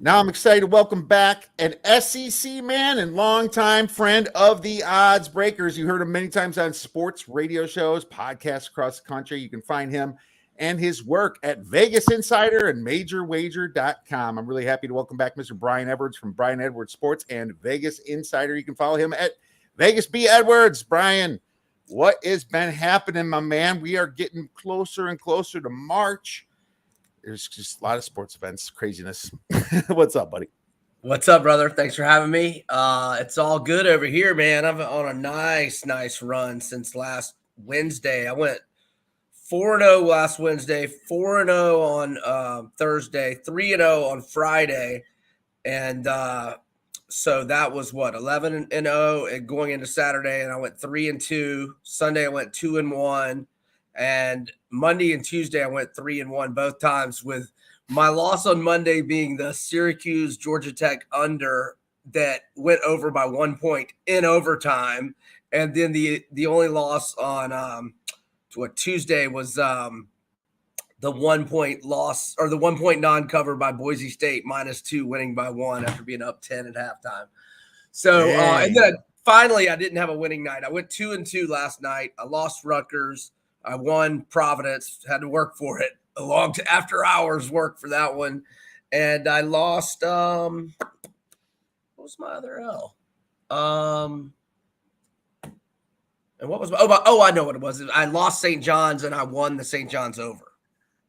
Now I'm excited to welcome back an SEC man and longtime friend of the Odds Breakers. You heard him many times on sports radio shows, podcasts across the country. You can find him and his work at Vegas Insider and MajorWager.com. I'm really happy to welcome back Mr. Brian Edwards from Brian Edwards Sports and Vegas Insider. You can follow him at Vegas B. Edwards. Brian, what has been happening, my man? We are getting closer and closer to March. There's just a lot of sports events, craziness. What's up, buddy? What's up, brother? Thanks for having me. It's all good over here, man. I'm on a nice run since last Wednesday. I went 4-0 last Wednesday, 4-0 on Thursday, 3-0 on Friday. And so that was what, 11-0 and going into Saturday. And I went 3-2. Sunday, I went 2-1. And Monday and Tuesday, I went 3-1 both times, with my loss on Monday being the Syracuse Georgia Tech under that went over by 1 point in overtime. And then the only loss on Tuesday was the 1 point loss, or the 1 point non-cover by Boise State -2, winning by 1 after being up 10 at halftime. So and then finally I didn't have a winning night. I went 2-2 last night. I lost Rutgers. I won Providence, had to work for it, a long after hours work for that one. And I lost, what was my other L? And what was I know what it was. I lost St. John's and I won the St. John's over.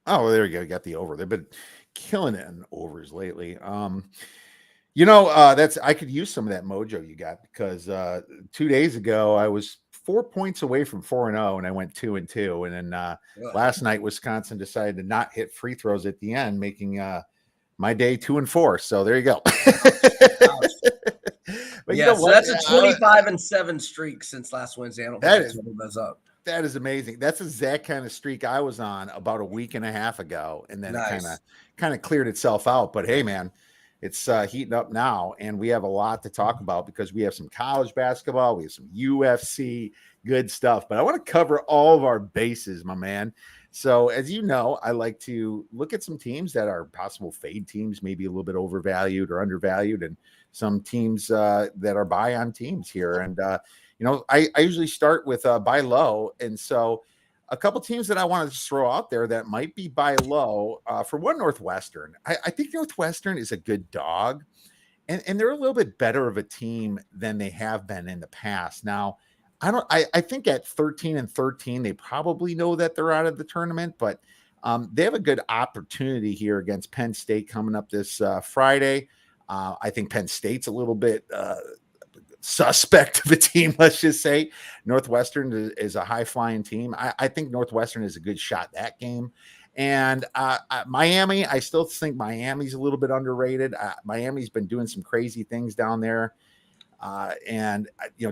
Oh, well, there you go. You got the over. They've been killing it in overs lately. That's, I could use some of that mojo you got, because 2 days ago I was 4 points away from 4-0 and I went 2-2. And then last night, Wisconsin decided to not hit free throws at the end, making my day 2-4. So there you go. But yeah, so that's a 25-7 streak since last Wednesday. I don't think that's up. That is amazing. That's the exact kind of streak I was on about a week and a half ago, and then it kind of cleared itself out. But hey, man, it's heating up now, and we have a lot to talk about because we have some college basketball, we have some UFC, good stuff. But I want to cover all of our bases, my man. So as you know, I like to look at some teams that are possible fade teams, maybe a little bit overvalued or undervalued, and some teams that are buy on teams here. And I usually start with buy low, and so a couple teams that I wanted to throw out there that might be buy low. For one, Northwestern. I think Northwestern is a good dog, and they're a little bit better of a team than they have been in the past. Now, I think at 13-13, they probably know that they're out of the tournament, but they have a good opportunity here against Penn State coming up this Friday. I think Penn State's a little bit suspect of a team, let's just say. Northwestern is a high-flying team. I think Northwestern is a good shot that game. And Miami, I still think Miami's a little bit underrated. Miami's been doing some crazy things down there.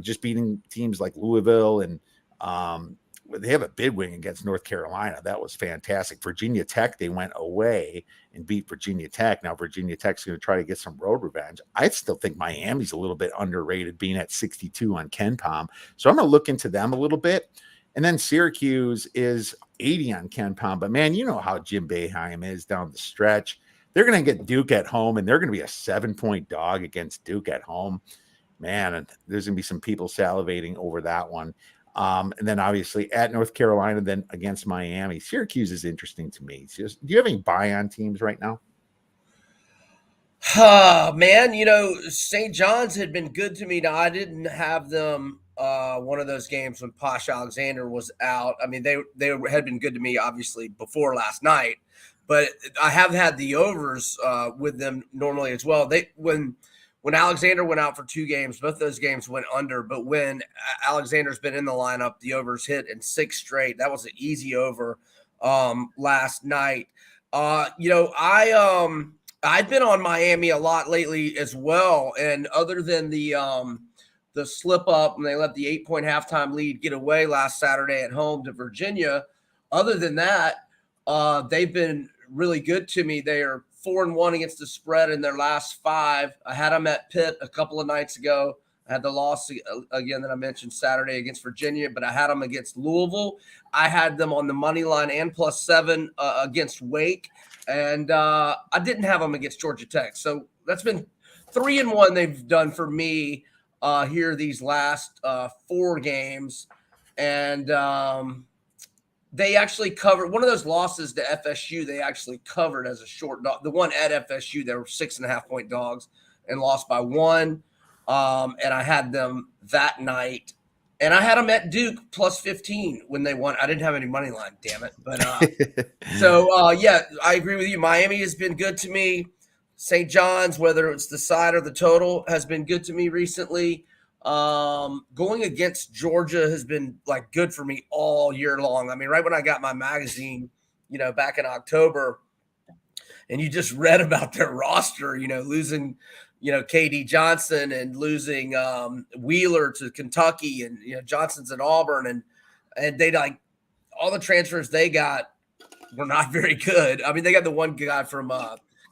Just beating teams like Louisville, and they have a bid win against North Carolina. That was fantastic. Virginia Tech, they went away and beat Virginia Tech. Now Virginia Tech's going to try to get some road revenge. I still think Miami's a little bit underrated, being at 62 on KenPom. So I'm going to look into them a little bit. And then Syracuse is 80 on KenPom. But man, you know how Jim Boeheim is down the stretch. They're going to get Duke at home, and they're going to be a 7-point dog against Duke at home. Man, and there's going to be some people salivating over that one. And then obviously at North Carolina, then against Miami. Syracuse is interesting to me. Do you have any buy-on teams right now? Man, St. John's had been good to me. Now, I didn't have them one of those games when Posh Alexander was out. I mean, they had been good to me, obviously, before last night. But I have had the overs with them normally as well. When Alexander went out for 2 games, both those games went under. But when Alexander's been in the lineup, the overs hit in 6 straight. That was an easy over last night. I'd been on Miami a lot lately as well. And other than the slip up when they let the 8-point halftime lead get away last Saturday at home to Virginia, other than that, they've been really good to me. They are 4-1 against the spread in their last 5. I had them at Pitt a couple of nights ago. I had the loss again that I mentioned Saturday against Virginia, but I had them against Louisville. I had them on the money line and +7 against Wake. and I didn't have them against Georgia Tech. So that's been 3-1 they've done for me here these last 4 games, and they actually covered one of those losses to FSU. They actually covered as a short dog. The one at FSU, they were 6.5-point dogs and lost by 1. And I had them that night, and I had them at Duke plus 15 when they won. I didn't have any money line, damn it. But yeah, I agree with you. Miami has been good to me. St. John's, whether it's the side or the total, has been good to me recently. Going against Georgia has been like good for me all year long. I mean, right when I got my magazine, back in October, and you just read about their roster, losing, KD Johnson and losing Wheeler to Kentucky, and Johnson's at Auburn, and they like all the transfers they got were not very good. I mean, they got the one guy from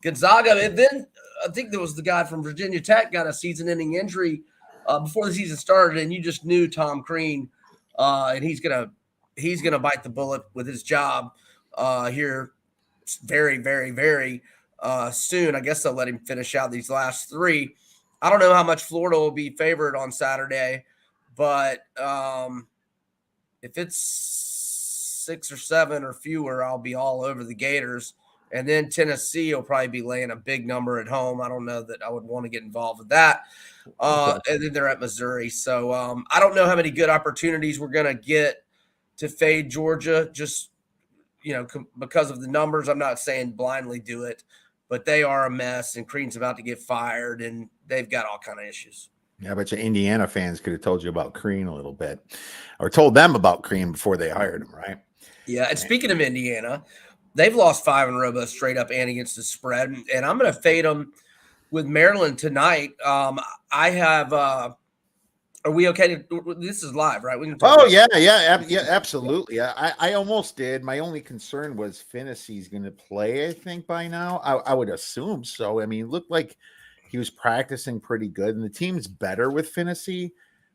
Gonzaga, and then I think there was the guy from Virginia Tech got a season-ending injury before the season started, and you just knew Tom Crean, and he's gonna bite the bullet with his job here very, very, very soon. I guess they'll let him finish out these last 3. I don't know how much Florida will be favored on Saturday, but if it's 6 or 7 or fewer, I'll be all over the Gators. And then Tennessee will probably be laying a big number at home. I don't know that I would want to get involved with that. And then they're at Missouri. So I don't know how many good opportunities we're going to get to fade Georgia, just, because of the numbers. I'm not saying blindly do it, but they are a mess, and Crean's about to get fired, and they've got all kind of issues. Yeah, I bet you Indiana fans could have told you about Crean a little bit, or told them about Crean before they hired him, right? Yeah, and speaking of Indiana, they've lost 5 in a row, both straight up and against the spread. And I'm going to fade them with Maryland tonight. I have. Are we okay? This is live, right? We can talk yeah, absolutely. I almost did. My only concern was Finney's going to play. I think by now, I would assume so. I mean, it looked like he was practicing pretty good, and the team's better with Finney.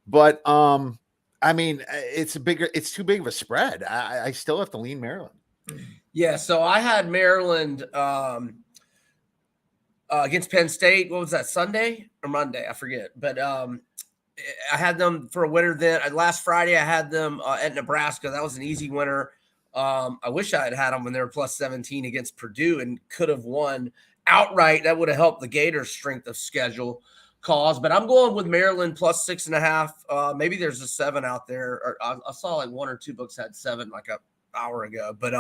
But I mean, it's too big of a spread. I still have to lean Maryland. Yeah, so I had Maryland against Penn State. What was that, Sunday or Monday? I forget. But I had them for a winner then. Last Friday, I had them at Nebraska. That was an easy winner. I wish I had them when they were plus 17 against Purdue and could have won outright. That would have helped the Gators' strength of schedule cause. But I'm going with Maryland plus 6.5. Maybe there's a 7 out there. Or I saw like 1 or 2 books had 7 like an hour ago. But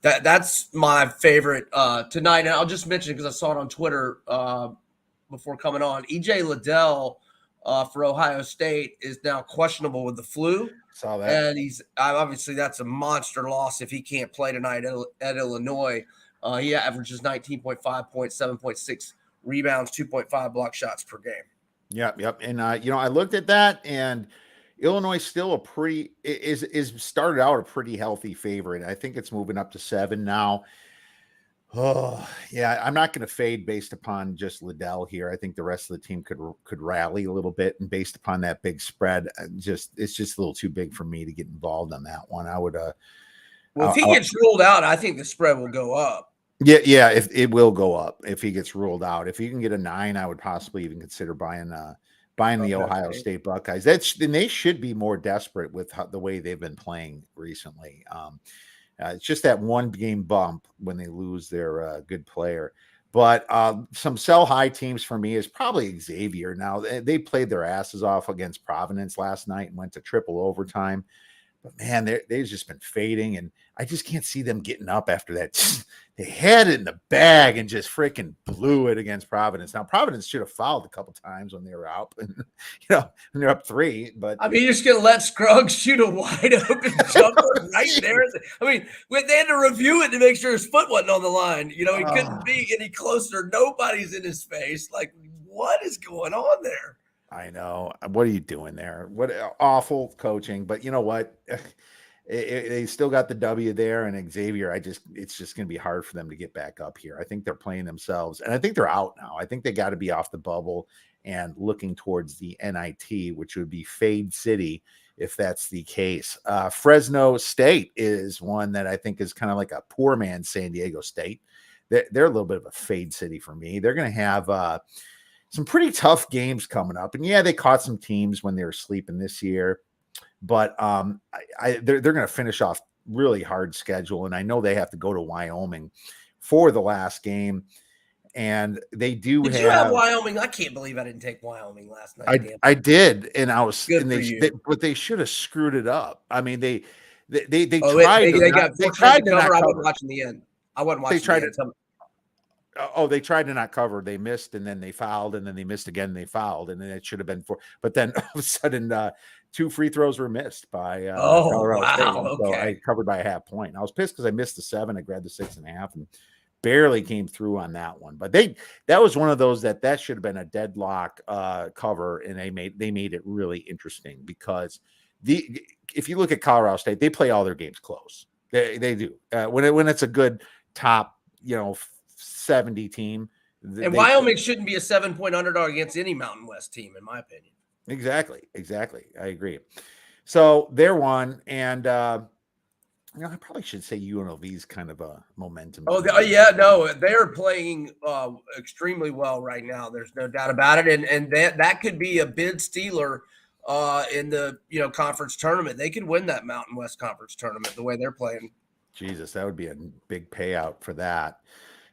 that's my favorite tonight. And I'll just mention, because I saw it on Twitter before coming on, EJ Liddell for Ohio State is now questionable with the flu. Saw that. And he's obviously that's a monster loss if he can't play tonight at Illinois. He averages 19.5 points, 7.6 rebounds, 2.5 block shots per game. Yep. And I looked at that, and Illinois still is started out a pretty healthy favorite. I think it's moving up to 7 now. Oh, yeah, I'm not going to fade based upon just Liddell here. I think the rest of the team could rally a little bit, and based upon that big spread, it's just a little too big for me to get involved on that one. I would well, if he gets ruled out, I think the spread will go up. Yeah, if it will go up if he gets ruled out. If you can get a 9, I would possibly even consider buying the Ohio State Buckeyes. And they should be more desperate with the way they've been playing recently. It's just that one game bump when they lose their good player. But some sell high teams for me is probably Xavier. Now, they played their asses off against Providence last night and went to triple overtime. But, man, they've just been fading, and I just can't see them getting up after that. They had it in the bag and just freaking blew it against Providence. Now, Providence should have fouled a couple times when they were out, and, when they're up 3. But I mean, you're just going to let Scruggs shoot a wide open jumper right there. I mean, they had to review it to make sure his foot wasn't on the line. He couldn't be any closer. Nobody's in his face. Like, what is going on there? I know. What are you doing there? What awful coaching. But you know what? They still got the W there, and Xavier, it's just going to be hard for them to get back up here. I think they're playing themselves, and I think they're out now. I think they got to be off the bubble and looking towards the NIT, which would be Fade City if that's the case. Fresno State is one that I think is kind of like a poor man's San Diego State. they're a little bit of a fade city for me. They're going to have some pretty tough games coming up, and yeah, they caught some teams when they were sleeping this year, but they're going to finish off really hard schedule, and I know they have to go to Wyoming for the last game, and they do Did you have Wyoming? I can't believe I didn't take Wyoming last night. I did, and I was good and for you. but they should have screwed it up. I mean, they tried. They tried to cover. I wasn't watching the end. I wasn't watching the end. They tried to not cover. They missed, and then they fouled, and then they missed again. And they fouled, and then it should have been 4. But then all of a sudden, 2 free throws were missed by Colorado State. Okay. So I covered by a half point. I was pissed because I missed the 7. I grabbed the 6.5 and barely came through on that one. But that was one of those that should have been a deadlock cover, and they made it really interesting because if you look at Colorado State, they play all their games close. They do when it's a good top 70 team. And Wyoming shouldn't be a 7-point underdog against any Mountain West team, in my opinion. Exactly. I agree. So they're one, and I probably should say UNLV's kind of a momentum. They're playing extremely well right now. There's no doubt about it, and that could be a bid stealer in the conference tournament. They could win that Mountain West Conference tournament the way they're playing. Jesus, that would be a big payout for that.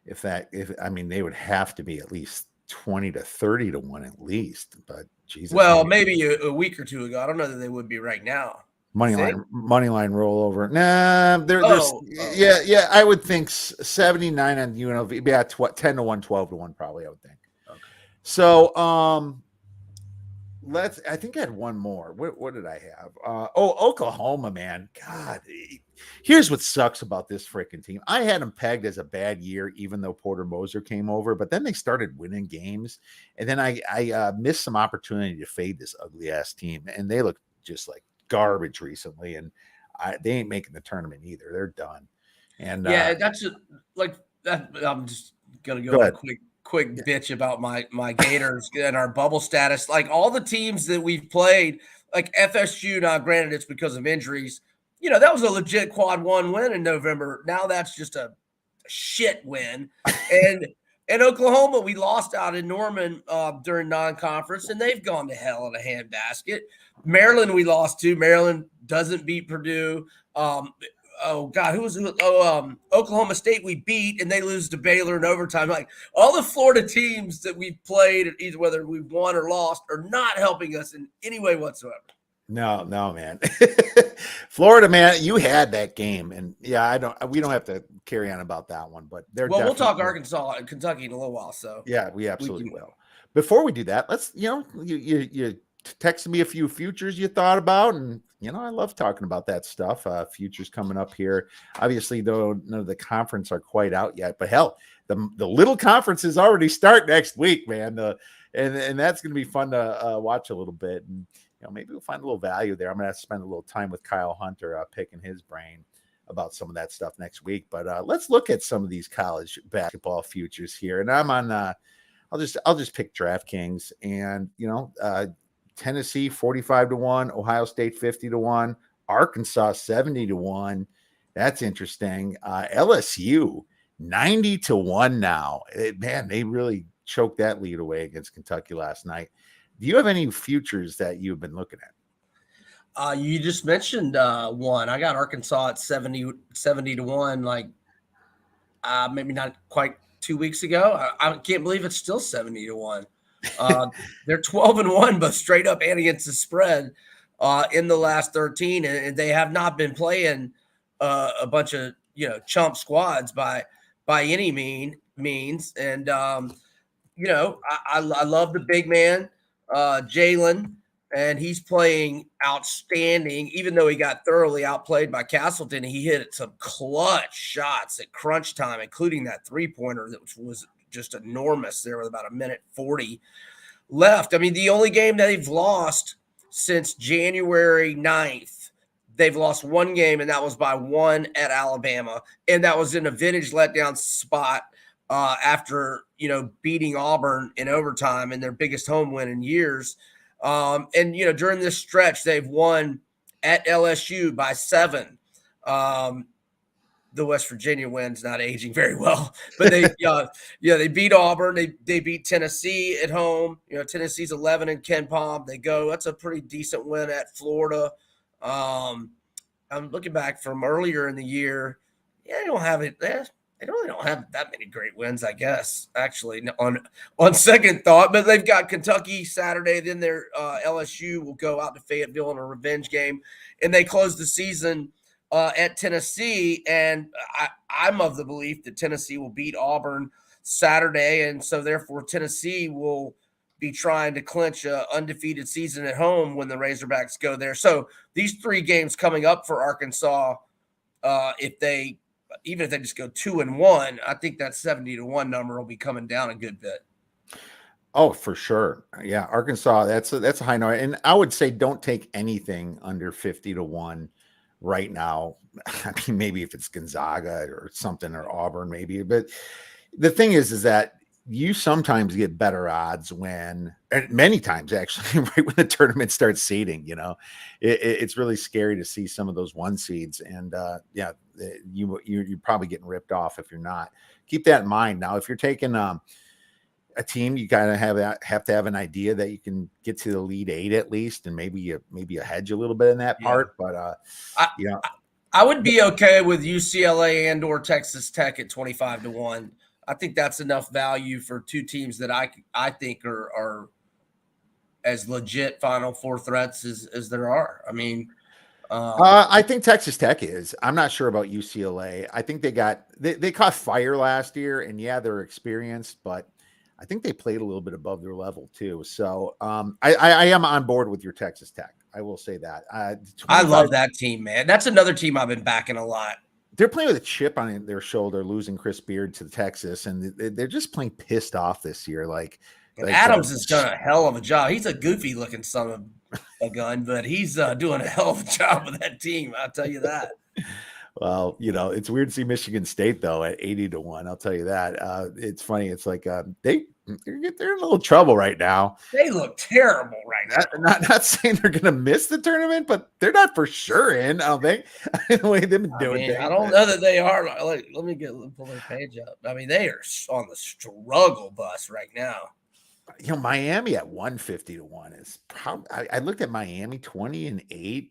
If they would have to be at least 20 to 30 to 1 at least. But Jesus, well, maybe a week or two ago. I don't know that they would be right now. Money line rollover. Nah, yeah. I would think 79 on UNLV. Yeah, 10 to 1, 12 to 1, probably. I would think. Okay. So, I think I had one more. What did I have? Oklahoma, man. God, here's what sucks about this freaking team. I had them pegged as a bad year, even though Porter Moser came over, but then they started winning games, and then I missed some opportunity to fade this ugly ass team, and they look just like garbage recently, and they ain't making the tournament either. They're done. And that's like that. I'm just gonna go a quick bitch about my Gators and our bubble status. Like all the teams that we've played, like FSU. Now, granted, it's because of injuries. That was a legit quad 1 win in November. Now that's just a shit win. And Oklahoma, we lost out in Norman during non-conference, and they've gone to hell in a handbasket. Maryland, we lost to. Maryland doesn't beat Purdue. Oklahoma State we beat, and they lose to Baylor in overtime. Like all the Florida teams that we've played, either whether we've won or lost, are not helping us in any way whatsoever. No, man. Florida, man, you had that game, and we don't have to carry on about that one, but we'll talk Arkansas and Kentucky in a little while. So yeah, we absolutely will. Before we do that, let's you texted me a few futures you thought about, and I love talking about that stuff. Futures coming up here. Obviously, though, none of the conference are quite out yet, but hell, the little conferences already start next week, man. And that's going to be fun to watch a little bit, and maybe we'll find a little value there. I'm going to have to spend a little time with Kyle Hunter picking his brain about some of that stuff next week. But let's look at some of these college basketball futures here, and I'm on. I'll just pick DraftKings, and Tennessee 45 to 1, Ohio State 50 to 1, Arkansas 70 to 1. That's interesting. LSU 90 to 1 now. Man, they really choked that lead away against Kentucky last night. Do you have any futures that you've been looking at? You just mentioned one. I got Arkansas at 70 to 1, like maybe not quite 2 weeks ago. I can't believe it's still 70 to 1. They're 12-1, but straight up and against the spread in the last 13, and they have not been playing a bunch of chump squads by any means. And I love the big man Jalen, and he's playing outstanding. Even though he got thoroughly outplayed by Castleton, he hit some clutch shots at crunch time, including that 3-pointer that was just enormous there with about 1:40 left. I mean, the only game that they've lost since January 9th, they've lost one game, and that was by 1 at Alabama. And that was in a vintage letdown spot after, beating Auburn in overtime in their biggest home win in years. During this stretch, they've won at LSU by 7. the West Virginia win's not aging very well, but they they beat Auburn, they beat Tennessee at home. Tennessee's 11 in Ken Palm. That's a pretty decent win at Florida. I'm looking back from earlier in the year. Yeah, they don't have it. They really don't have that many great wins, I guess, actually, on second thought. But they've got Kentucky Saturday. Then their LSU will go out to Fayetteville in a revenge game. And they close the season at Tennessee. And I'm of the belief that Tennessee will beat Auburn Saturday. And so, therefore, Tennessee will be trying to clinch an undefeated season at home when the Razorbacks go there. So these 3 games coming up for Arkansas, even if they just go 2-1, I think that 70-1 number will be coming down a good bit. Oh, for sure. Yeah. Arkansas, that's a high number. And I would say don't take anything under 50-1 right now. I mean, maybe if it's Gonzaga or something, or Auburn, maybe. But the thing is that you sometimes get better odds and many times actually, right when the tournament starts seeding, it's really scary to see some of those 1 seeds. And you're probably getting ripped off if you're not. Keep that in mind. Now, if you're taking a team, you gotta have to have an idea that you can get to the Elite 8 at least, and maybe you hedge a little bit in that part. But I would be okay with UCLA and or Texas Tech at 25-1. I think that's enough value for 2 teams that I think are as legit Final Four threats as there are. I mean, I think Texas Tech is. I'm not sure about UCLA. I think they caught fire last year, and they're experienced, but I think they played a little bit above their level too. So I am on board with your Texas Tech. I will say that. I love that team, man. That's another team I've been backing a lot. They're playing with a chip on their shoulder, losing Chris Beard to Texas, and they're just playing pissed off this year. Like Adams has done a hell of a job. He's a goofy looking son of a gun, but he's doing a hell of a job with that team. I'll tell you that. Well, it's weird to see Michigan State though at 80-1. I'll tell you that. It's funny. It's like they're in a little trouble right now. They look terrible right now. Not saying they're going to miss the tournament, but they're not for sure in. I don't think the way they've been doing. I don't know that they are. Like, let me pull their page up. I mean, they are on the struggle bus right now. Miami at 150-1 is probably. I looked at Miami 20-8.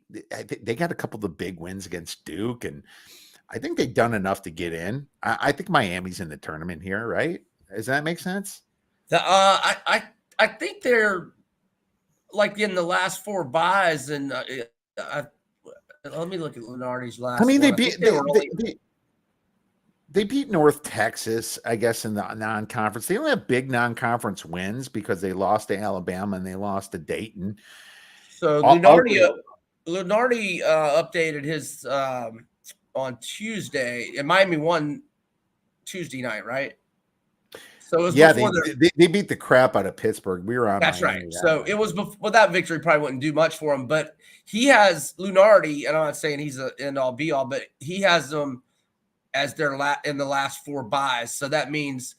They got a couple of the big wins against Duke, and I think they've done enough to get in. I think Miami's in the tournament here, right? Does that make sense? I think they're like in the last 4 buys, and let me look at Lunardi's last. I mean, they beat North Texas, I guess, in the non-conference. They only have big non-conference wins because they lost to Alabama and they lost to Dayton. So Lunardi updated his on Tuesday, and Miami won Tuesday night, right? So it was they beat the crap out of Pittsburgh. We were on. That's Miami right. So it was before that victory probably wouldn't do much for him, but he has Lunardi, and I'm not saying he's an end-all be-all, but he has them as their in the last 4 buys. So that means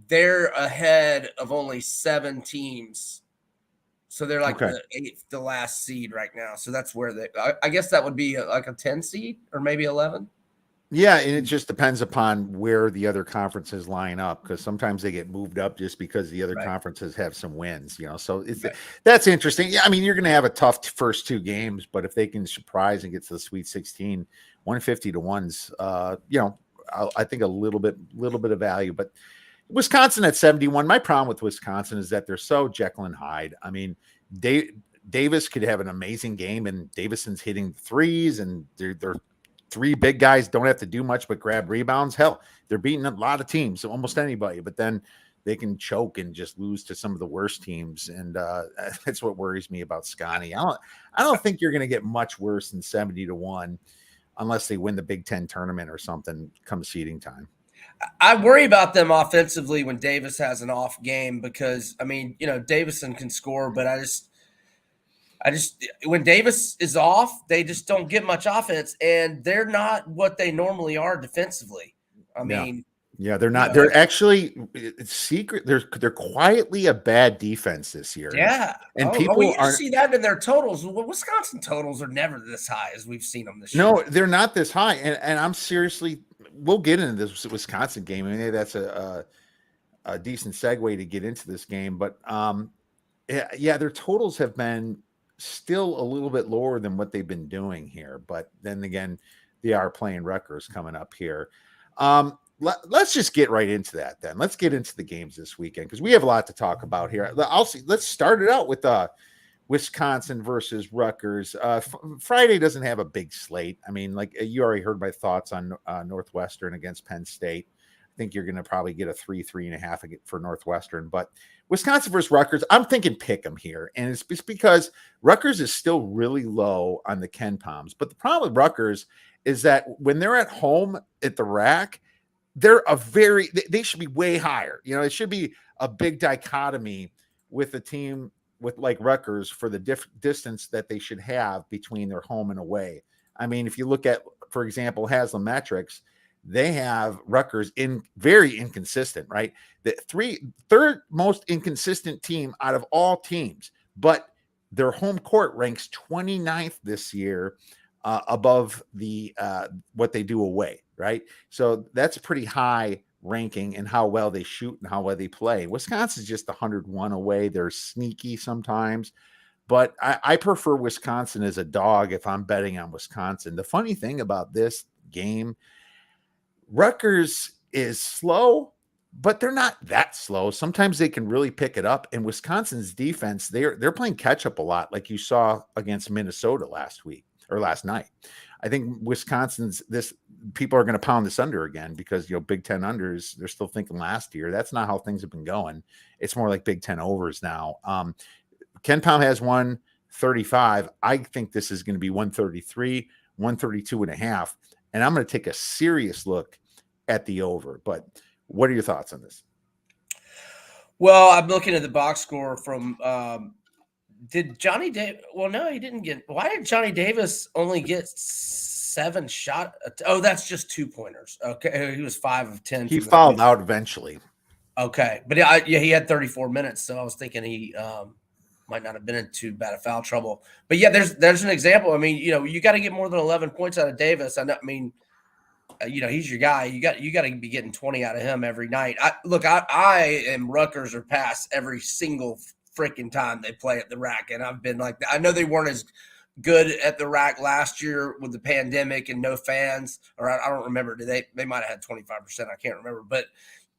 they're ahead of only 7 teams. So they're like the last seed right now. So that's where I guess that would be like a 10 seed or maybe 11. Yeah, and it just depends upon where the other conferences line up, because sometimes they get moved up just because the other conferences have some wins, So that's interesting. Yeah, I mean, you're going to have a tough first 2 games, but if they can surprise and get to the Sweet 16, 150-1's, I think a little bit of value. But Wisconsin at 71. My problem with Wisconsin is that they're so Jekyll and Hyde. I mean, Davis could have an amazing game, and Davison's hitting threes, and they're 3 big guys don't have to do much but grab rebounds. Hell, they're beating a lot of teams, almost anybody, but then they can choke and just lose to some of the worst teams. And that's what worries me about Scotty. I don't think you're going to get much worse than 70-1 unless they win the Big Ten tournament or something come seeding time. I worry about them offensively when Davis has an off game because, I mean, Davison can score, but I just when Davis is off, they just don't get much offense, and they're not what they normally are defensively. I mean, they're not. They're actually secret. They're quietly a bad defense this year. Yeah, and people see that in their totals. Well, Wisconsin totals are never this high as we've seen them this year. No, they're not this high, and I'm seriously we'll get into this Wisconsin game. I mean, that's a decent segue to get into this game. But yeah, their totals have been still a little bit lower than what they've been doing here. But then again, they are playing Rutgers coming up here. Let's just get right into that then. Let's get into the games this weekend because we have a lot to talk about here. Let's start it out with Wisconsin versus Rutgers. Friday doesn't have a big slate. I mean, like you already heard my thoughts on Northwestern against Penn State. I think you're going to probably get a 3.5 for Northwestern, but Wisconsin versus Rutgers, I'm thinking pick them here. And it's because Rutgers is still really low on the Ken Palms. But the problem with Rutgers is that when they're at home at the rack, they should be way higher. You know, it should be a big dichotomy with a team with like Rutgers for the distance that they should have between their home and away. I mean, if you look at, for example, Haslam metrics, they have Rutgers very inconsistent, right? The third most inconsistent team out of all teams, but their home court ranks 29th this year above the what they do away, right? So that's a pretty high ranking in how well they shoot and how well they play. Wisconsin's just 101 away. They're sneaky sometimes, but I prefer Wisconsin as a dog if I'm betting on Wisconsin. The funny thing about this game, Rutgers is slow, but they're not that slow. Sometimes they can really pick it up. And Wisconsin's defense, they're playing catch up a lot, like you saw against Minnesota last night. I think Wisconsin's people are going to pound this under again because, you know, Big Ten unders, they're still thinking last year. That's not how things have been going. It's more like Big Ten overs now. Ken Palm has 135. I think this is going to be 133, 132.5. And I'm going to take a serious look at the over. But what are your thoughts on this? Well, I'm looking at the box score from did Johnny Davis? Well, no, he didn't get. Why did Johnny Davis only get 7 shots? Oh, that's just 2-pointers. Okay, he was 5 of 10. He fouled out eventually. Okay, but yeah, he had 34 minutes, so I was thinking he might not have been in too bad of foul trouble. But yeah, there's an example. I mean, you know, you got to get more than 11 points out of Davis. I mean, you know, he's your guy. You got to be getting 20 out of him every night. I am Rutgers or pass every single freaking time they play at the rack, and I've been like, I know they weren't as good at the rack last year with the pandemic and no fans, or I don't remember. They might have had 25%. I can't remember, but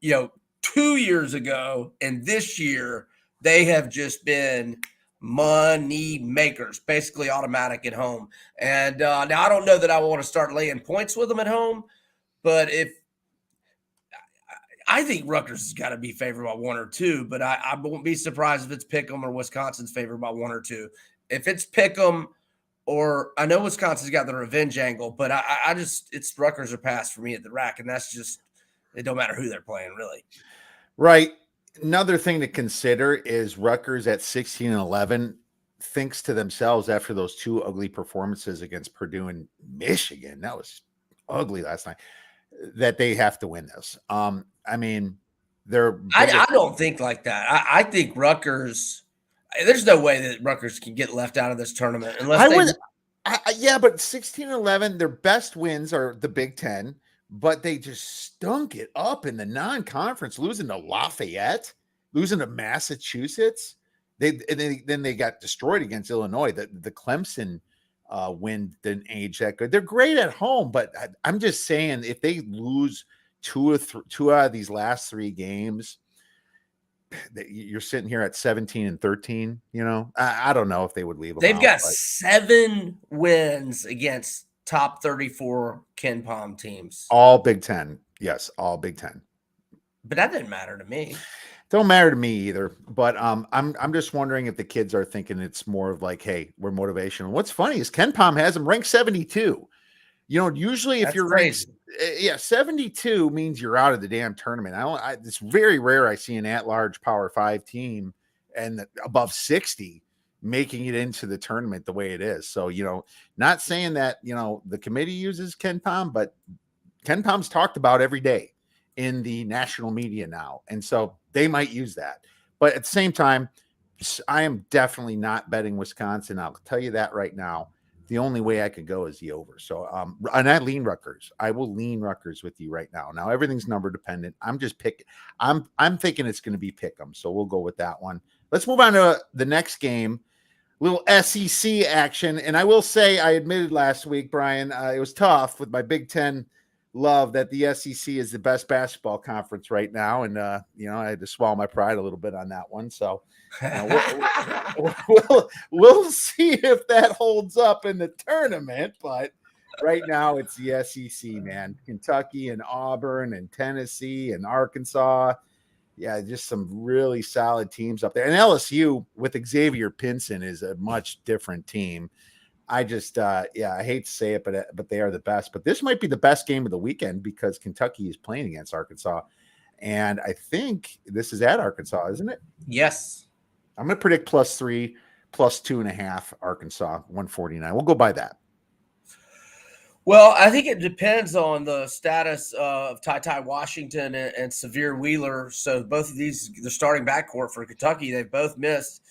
you know, 2 years ago and this year they have just been money makers, basically automatic at home. And now I don't know that I want to start laying points with them at home, but I think Rutgers has got to be favored by 1 or 2, but I won't be surprised if it's Pick'em or Wisconsin's favored by 1 or 2. If it's Pick'em, or I know Wisconsin's got the revenge angle, but I just, it's Rutgers or pass for me at the rack, and that's just, it don't matter who they're playing, really. Right. Another thing to consider is Rutgers at 16-11 thinks to themselves after those 2 ugly performances against Purdue and Michigan, that was ugly last night, that they have to win this. I mean, I don't think like that. I think Rutgers, there's no way that Rutgers can get left out of this tournament unless yeah, but 16-11, their best wins are the Big Ten, but they just stunk it up in the non-conference, losing to Lafayette, losing to Massachusetts. Then they got destroyed against Illinois. The Clemson win didn't age that good. They're great at home, but I'm just saying if they lose 2 out of these last 3 games, you're sitting here at 17-13. You know, I don't know if they would leave them. They've got 7 wins against top 34 Ken Palm teams. All Big Ten. Yes, all Big Ten. But that didn't matter to me. Don't matter to me either. But I'm just wondering if the kids are thinking it's more of like, hey, we're motivational. What's funny is Ken Palm has them ranked 72. You know, usually if you're ranked, 72 means you're out of the damn tournament. It's very rare I see an at-large Power 5 team and above 60 making it into the tournament the way it is. So, you know, not saying that, you know, the committee uses Ken Palm, but Ken Palm's talked about every day in the national media now. And so they might use that. But at the same time, I am definitely not betting Wisconsin. I'll tell you that right now. the only way I could go is the over. So, and I lean Rutgers. I will lean Rutgers with you right now. Now everything's number dependent. I'm thinking it's going to be pick 'em. So we'll go with that one. Let's move on to the next game. Little SEC action. And I will say, I admitted last week, Brian, it was tough with my Big Ten love that the SEC is the best basketball conference right now. And, I had to swallow my pride a little bit on that one. So we'll see if that holds up in the tournament. But right now it's the SEC, man. Kentucky and Auburn and Tennessee and Arkansas. Yeah, just some really solid teams up there. And LSU with Xavier Pinson is a much different team. I just, I hate to say it, but they are the best. But this might be the best game of the weekend because Kentucky is playing against Arkansas. And I think this is at Arkansas, isn't it? Yes. I'm going to predict +3, +2.5 Arkansas, 149. We'll go by that. Well, I think it depends on the status of Ty Washington and Severe Wheeler. So both of these, the starting backcourt for Kentucky, they've both missed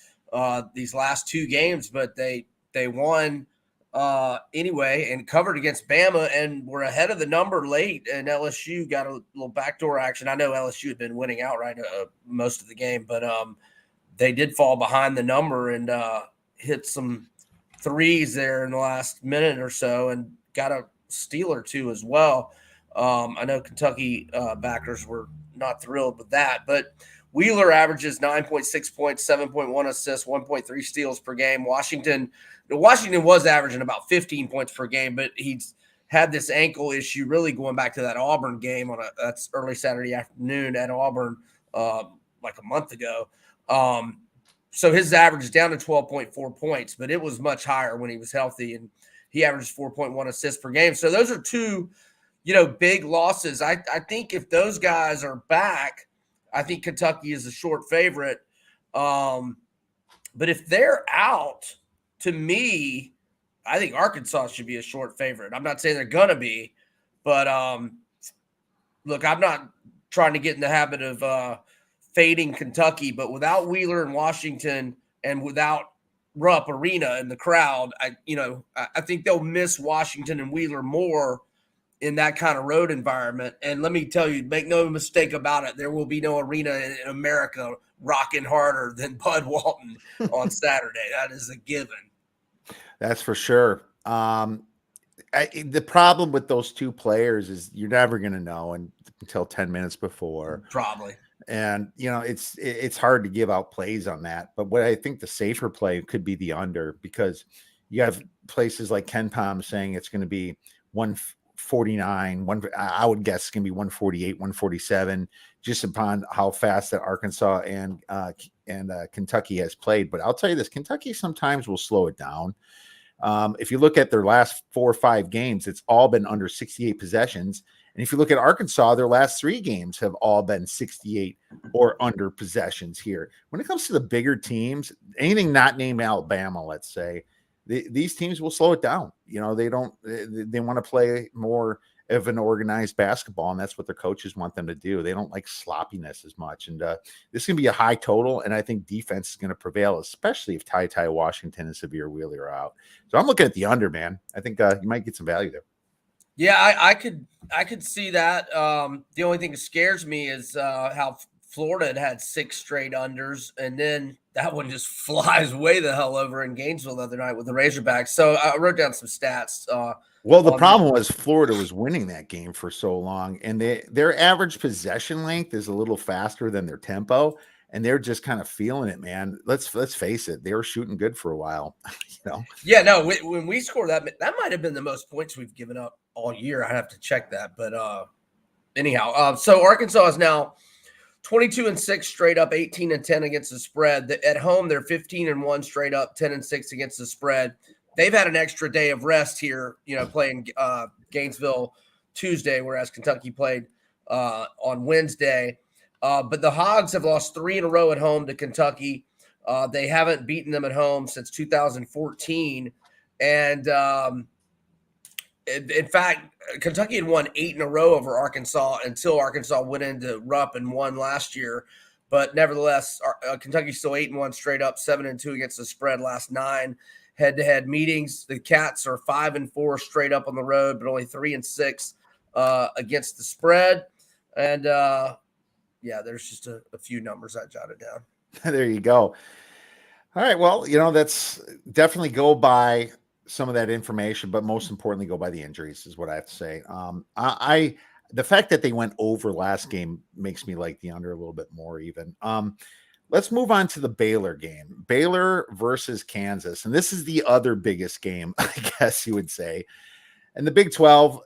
these last two games, but they won anyway and covered against Bama and were ahead of the number late. And LSU got a little backdoor action. I know LSU had been winning outright most of the game, but they did fall behind the number and hit some threes there in the last minute or so and got a steal or two as well. I know Kentucky backers were not thrilled with that, but Wheeler averages 9.6 points, 7.1 assists, 1.3 steals per game. Washington was averaging about 15 points per game, but he's had this ankle issue really going back to that Auburn game that's early Saturday afternoon at Auburn like a month ago. So his average is down to 12.4 points, but it was much higher when he was healthy, and he averages 4.1 assists per game. So those are two, big losses. I think if those guys are back, I think Kentucky is a short favorite. But if they're out, to me, I think Arkansas should be a short favorite. I'm not saying they're going to be, but look, I'm not trying to get in the habit of fading Kentucky, but without Wheeler and Washington and without Rupp Arena in the crowd, I think they'll miss Washington and Wheeler more in that kind of road environment. And let me tell you, make no mistake about it, there will be no arena in America rocking harder than Bud Walton on Saturday. That is a given. That's for sure. The problem with those two players is you're never going to know until 10 minutes before. Probably. And, it's hard to give out plays on that. But what I think the safer play could be the under, because you have places like Ken Pom saying it's going to be 149. I would guess it's going to be 148, 147, just upon how fast that Arkansas and Kentucky has played. But I'll tell you this, Kentucky sometimes will slow it down. If you look at their last 4 or 5 games, it's all been under 68 possessions. And if you look at Arkansas, their last 3 games have all been 68 or under possessions here. When it comes to the bigger teams, anything not named Alabama, let's say, these teams will slow it down. They want to play more of an organized basketball, and that's what their coaches want them to do. They don't like sloppiness as much. And this is going to be a high total, and I think defense is going to prevail, especially if Ty Washington and Severe Wheeler are out. So I'm looking at the under, man. I think you might get some value there. Yeah, I could see that. The only thing that scares me is how Florida had 6 straight unders, and then that one just flies way the hell over in Gainesville the other night with the Razorbacks. So I wrote down some stats. Well, the problem was Florida was winning that game for so long, and their average possession length is a little faster than their tempo, and they're just kind of feeling it, man. Let's face it, they were shooting good for a while. Yeah, no, when we scored that might have been the most points we've given up all year. I'd have to check that, but anyhow, so Arkansas is now 22-6 straight up, 18-10 against the spread. At home, they're 15-1 straight up, 10-6 against the spread. They've had an extra day of rest here, playing Gainesville Tuesday, whereas Kentucky played on Wednesday. But the Hogs have lost 3 in a row at home to Kentucky. They haven't beaten them at home since 2014. And in fact, Kentucky had won 8 in a row over Arkansas until Arkansas went into Rupp and won last year. But nevertheless, Kentucky's still 8-1 straight up, 7-2 against the spread last 9. head-to-head meetings. The Cats are 5-4 straight up on the road, but only 3-6 against the spread. And there's just a few numbers I jotted down. There you go. All right. Well, that's definitely go by some of that information, but most importantly, go by the injuries is what I have to say. The fact that they went over last game makes me like the under a little bit more even. Let's move on to the Baylor game. Baylor versus Kansas. And this is the other biggest game, I guess you would say. And the Big 12,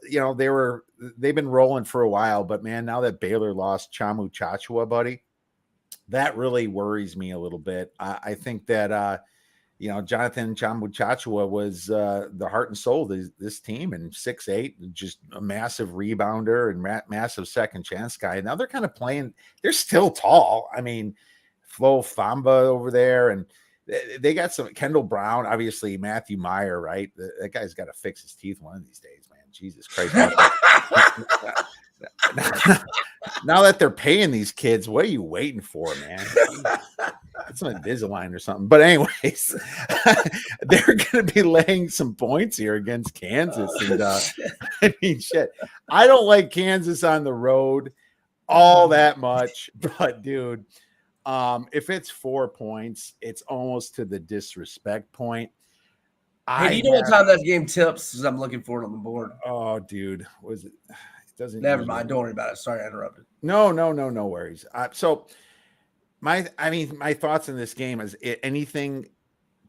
they've been rolling for a while, but man, now that Baylor lost Chamu Chachua, buddy, that really worries me a little bit. I think that Jonathan Chamu Chachua was the heart and soul of this team, and 6'8", just a massive rebounder and massive second chance guy. Now they're kind of playing, they're still tall. I mean, Flo Famba over there, and they got some Kendall Brown, obviously Matthew Meyer, right? That guy's got to fix his teeth one of these days, man. Jesus Christ. Now that they're paying these kids, what are you waiting for, man? It's an Invisalign or something. But anyways, they're going to be laying some points here against Kansas. And I mean, shit, I don't like Kansas on the road all that much, but dude, if it's 4 points, it's almost to the disrespect point. Hey, do you know what time that game tips? Because I'm looking for it on the board. Oh, dude, was it? Doesn't never mind. Don't worry about it. Sorry, I interrupted. No worries. So my thoughts in this game is anything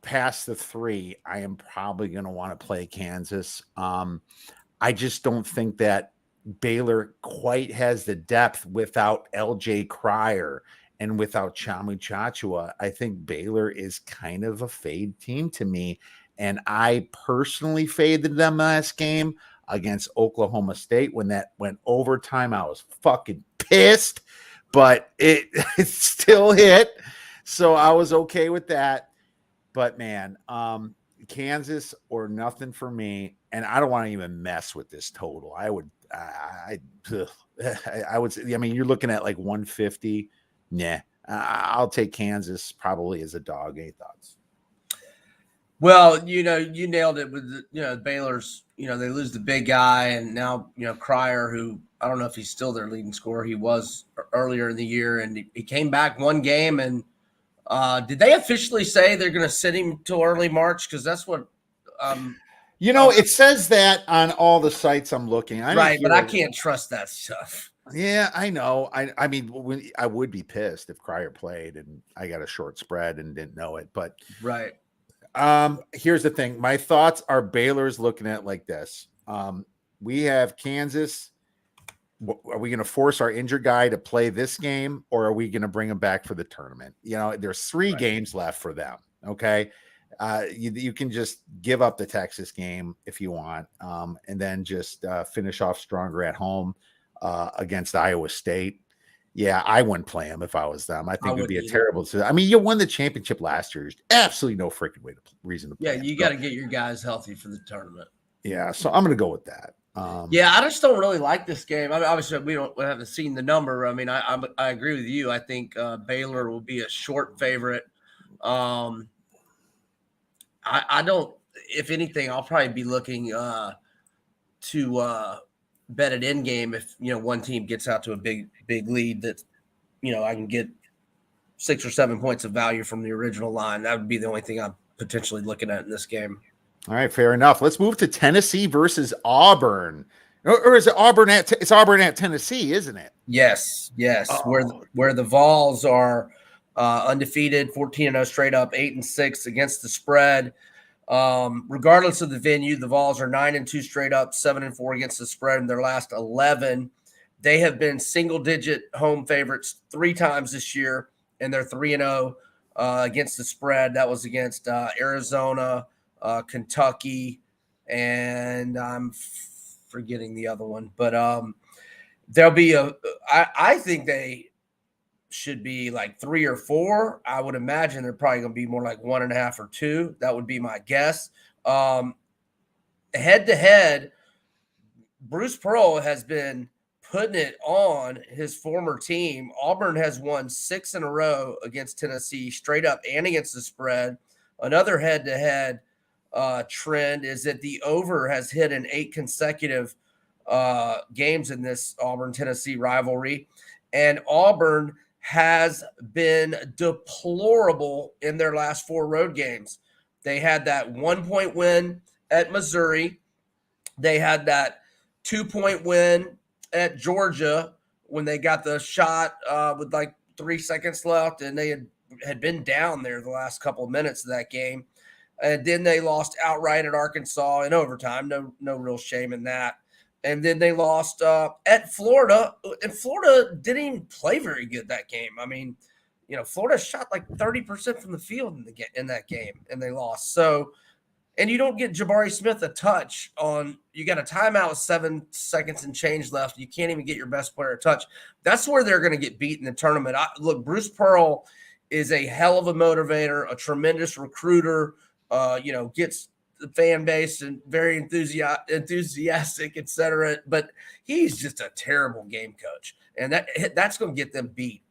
past the 3, I am probably going to want to play Kansas. I just don't think that Baylor quite has the depth without LJ Cryer and without Chamu Chachua. I think Baylor is kind of a fade team to me. And I personally faded them last game against Oklahoma State. When that went overtime, I was fucking pissed, but it still hit. So I was okay with that. But man, Kansas or nothing for me. And I don't want to even mess with this total. I would say, I mean, you're looking at like 150. Nah, I'll take Kansas probably as a dog. Any thoughts? Well, you nailed it with Baylor's, they lose the big guy, and now, Cryer, who I don't know if he's still their leading scorer. He was earlier in the year, and he came back one game. And did they officially say they're going to sit him till early March? Because that's what it says that on all the sites I'm looking. Right, but I can't trust that stuff. Yeah, I know. I mean, I would be pissed if Cryer played and I got a short spread and didn't know it. But right. Here's the thing. My thoughts are Baylor's looking at it like this. We have Kansas. Are we going to force our injured guy to play this game, or are we going to bring him back for the tournament? There's 3 games left for them. Okay. You can just give up the Texas game if you want, and then just finish off stronger at home against Iowa State. Yeah, I wouldn't play him if I was them. I think it would be a terrible. I mean, you won the championship last year. There's absolutely no freaking reason to play. Yeah, you got to get your guys healthy for the tournament. Yeah, so I'm going to go with that. I just don't really like this game. I mean, obviously, we haven't seen the number. I mean, I agree with you. I think Baylor will be a short favorite. I don't. If anything, I'll probably be looking to bet it in game if one team gets out to a big lead that I can get 6 or 7 points of value from the original line. That would be the only thing I'm potentially looking at in this game. All right, fair enough. Let's move to Tennessee versus Auburn. Or is it Auburn it's Auburn at Tennessee, isn't it? Yes. Oh. Where the Vols are undefeated, 14-0 straight up, 8-6 against the spread. Regardless of the venue, the Vols are 9-2 straight up, 7-4 against the spread in their last 11. They have been single-digit home favorites 3 times this year, and they're 3-0 against the spread. That was against Arizona, Kentucky, and I'm forgetting the other one. But there'll be I think they should be like 3 or 4. I would imagine they're probably going to be more like 1.5 or 2. That would be my guess. Head to head, Bruce Pearl has been putting it on his former team. Auburn has won 6 in a row against Tennessee, straight up and against the spread. Another head to head, trend is that the over has hit in 8 consecutive games in this Auburn-Tennessee rivalry, and Auburn has been deplorable in their last 4 road games. They had that 1-point win at Missouri. They had that 2-point win at Georgia when they got the shot with like 3 seconds left, and they had been down there the last couple of minutes of that game. And then they lost outright at Arkansas in overtime. No real shame in that. And then they lost at Florida, and Florida didn't even play very good that game. I mean, Florida shot like 30% from the field in that game, and they lost. So, and you don't get Jabari Smith a touch on. You got a timeout with 7 seconds and change left. You can't even get your best player a touch. That's where they're going to get beat in the tournament. Look, Bruce Pearl is a hell of a motivator, a tremendous recruiter. Gets the fan base and very enthusiastic, etc. But he's just a terrible game coach, and that's going to get them beat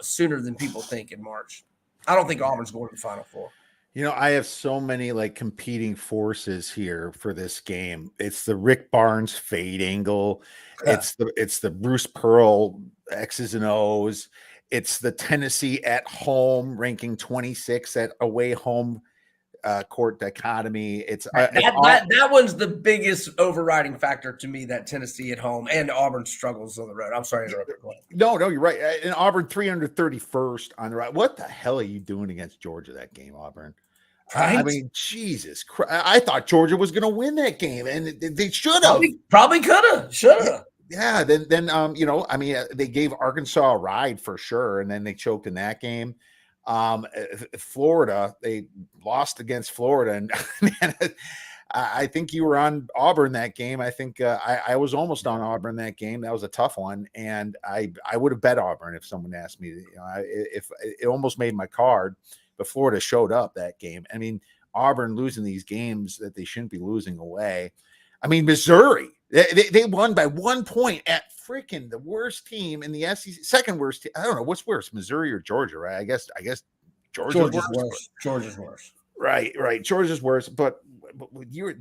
sooner than people think in March. I don't think Auburn's going to the Final Four. I have so many like competing forces here for this game. It's the Rick Barnes fade angle. Yeah. It's the Bruce Pearl X's and O's. It's the Tennessee at home ranking 26 at away home court dichotomy. That one's the biggest overriding factor to me, that Tennessee at home and Auburn struggles on the road. I'm sorry to interrupt. No, you're right. And Auburn 331st on the right. What the hell are you doing against Georgia that game, Auburn? Right? I mean, Jesus Christ. I thought Georgia was going to win that game, and they should have. Probably could have. Should have. Yeah. Then they gave Arkansas a ride for sure, and then they choked in that game. Florida, they lost against Florida, and man, I think you were on Auburn that game. I think I was almost on Auburn that game. That was a tough one, and I would have bet Auburn if someone asked me. If it almost made my card, but Florida showed up that game. I mean, Auburn losing these games that they shouldn't be losing away. I mean, Missouri, they won by 1 point at freaking the worst team in the SEC, second worst team. I don't know what's worse, Missouri or Georgia, right? I guess Georgia's worse. Georgia's worse. Right. Georgia's worse, but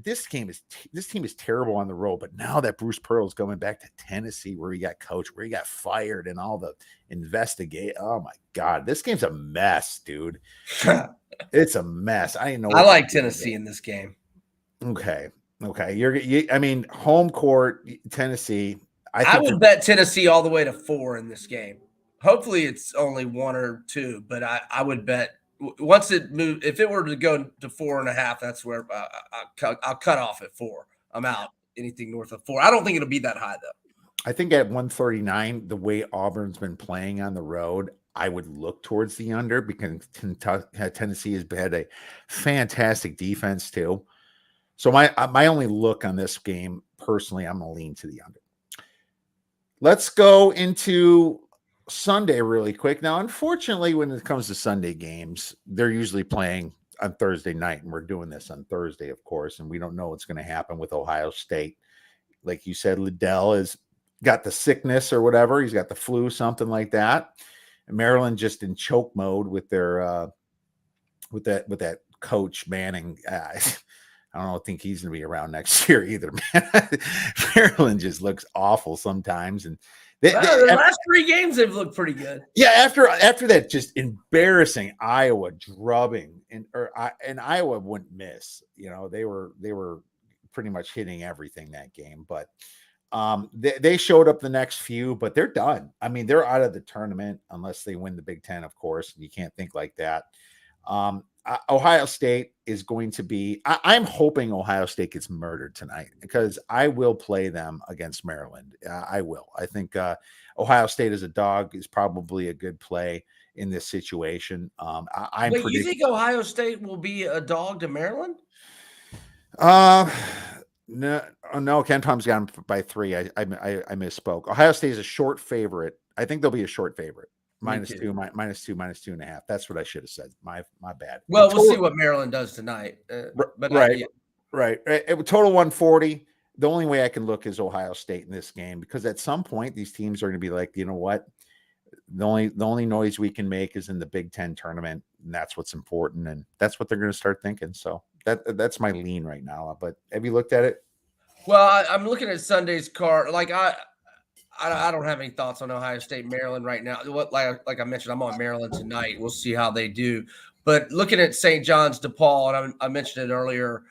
this team is terrible on the road. But now that Bruce Pearl is going back to Tennessee, where he got coached, where he got fired, and all the investigate. Oh my God, this game's a mess, dude. It's a mess. I didn't know. I like Tennessee in this game. Okay. I mean, home court, Tennessee. I would bet Tennessee all the way to 4 in this game. Hopefully it's only 1 or 2, but I would bet once it moved, if it were to go to 4.5, that's where I'll cut off at 4. I'm out. Anything north of 4. I don't think it'll be that high, though. I think at 139, the way Auburn's been playing on the road, I would look towards the under, because Tennessee has had a fantastic defense too. So my only look on this game, personally, I'm going to lean to the under. Let's go into Sunday really quick. Now, unfortunately, when it comes to Sunday games, they're usually playing on Thursday night, and we're doing this on Thursday, of course, and we don't know what's going to happen with Ohio State. Like you said, Liddell has got the sickness or whatever. He's got the flu, something like that. And Maryland just in choke mode with their with that coach Manning. I don't think he's going to be around next year either, man. Maryland just looks awful sometimes, and the last 3 games they've looked pretty good. Yeah, after that just embarrassing Iowa drubbing, and Iowa wouldn't miss. They were pretty much hitting everything that game, but they showed up the next few, but they're done. I mean, they're out of the tournament unless they win the Big Ten, of course. You can't think like that. Ohio State is going to be, I'm hoping Ohio State gets murdered tonight, because I will play them against Maryland. I will. I think Ohio State as a dog is probably a good play in this situation. You think Ohio State will be a dog to Maryland? No, Ken Tom's got them by 3. I misspoke. Ohio State is a short favorite. I think they'll be a short favorite. -2, -2.5. That's what I should have said. My bad. Well, we'll see what Maryland does tonight. But right. Total 140. The only way I can look is Ohio State in this game, because at some point these teams are going to be like, you know what? The only noise we can make is in the Big Ten tournament, and that's what's important, and that's what they're going to start thinking. So That's my lean right now. But have you looked at it? Well, I'm looking at Sunday's card. Like I don't have any thoughts on Ohio State, Maryland right now. What like I mentioned, I'm on Maryland tonight. We'll see how they do. But looking at St. John's DePaul, and I mentioned it earlier,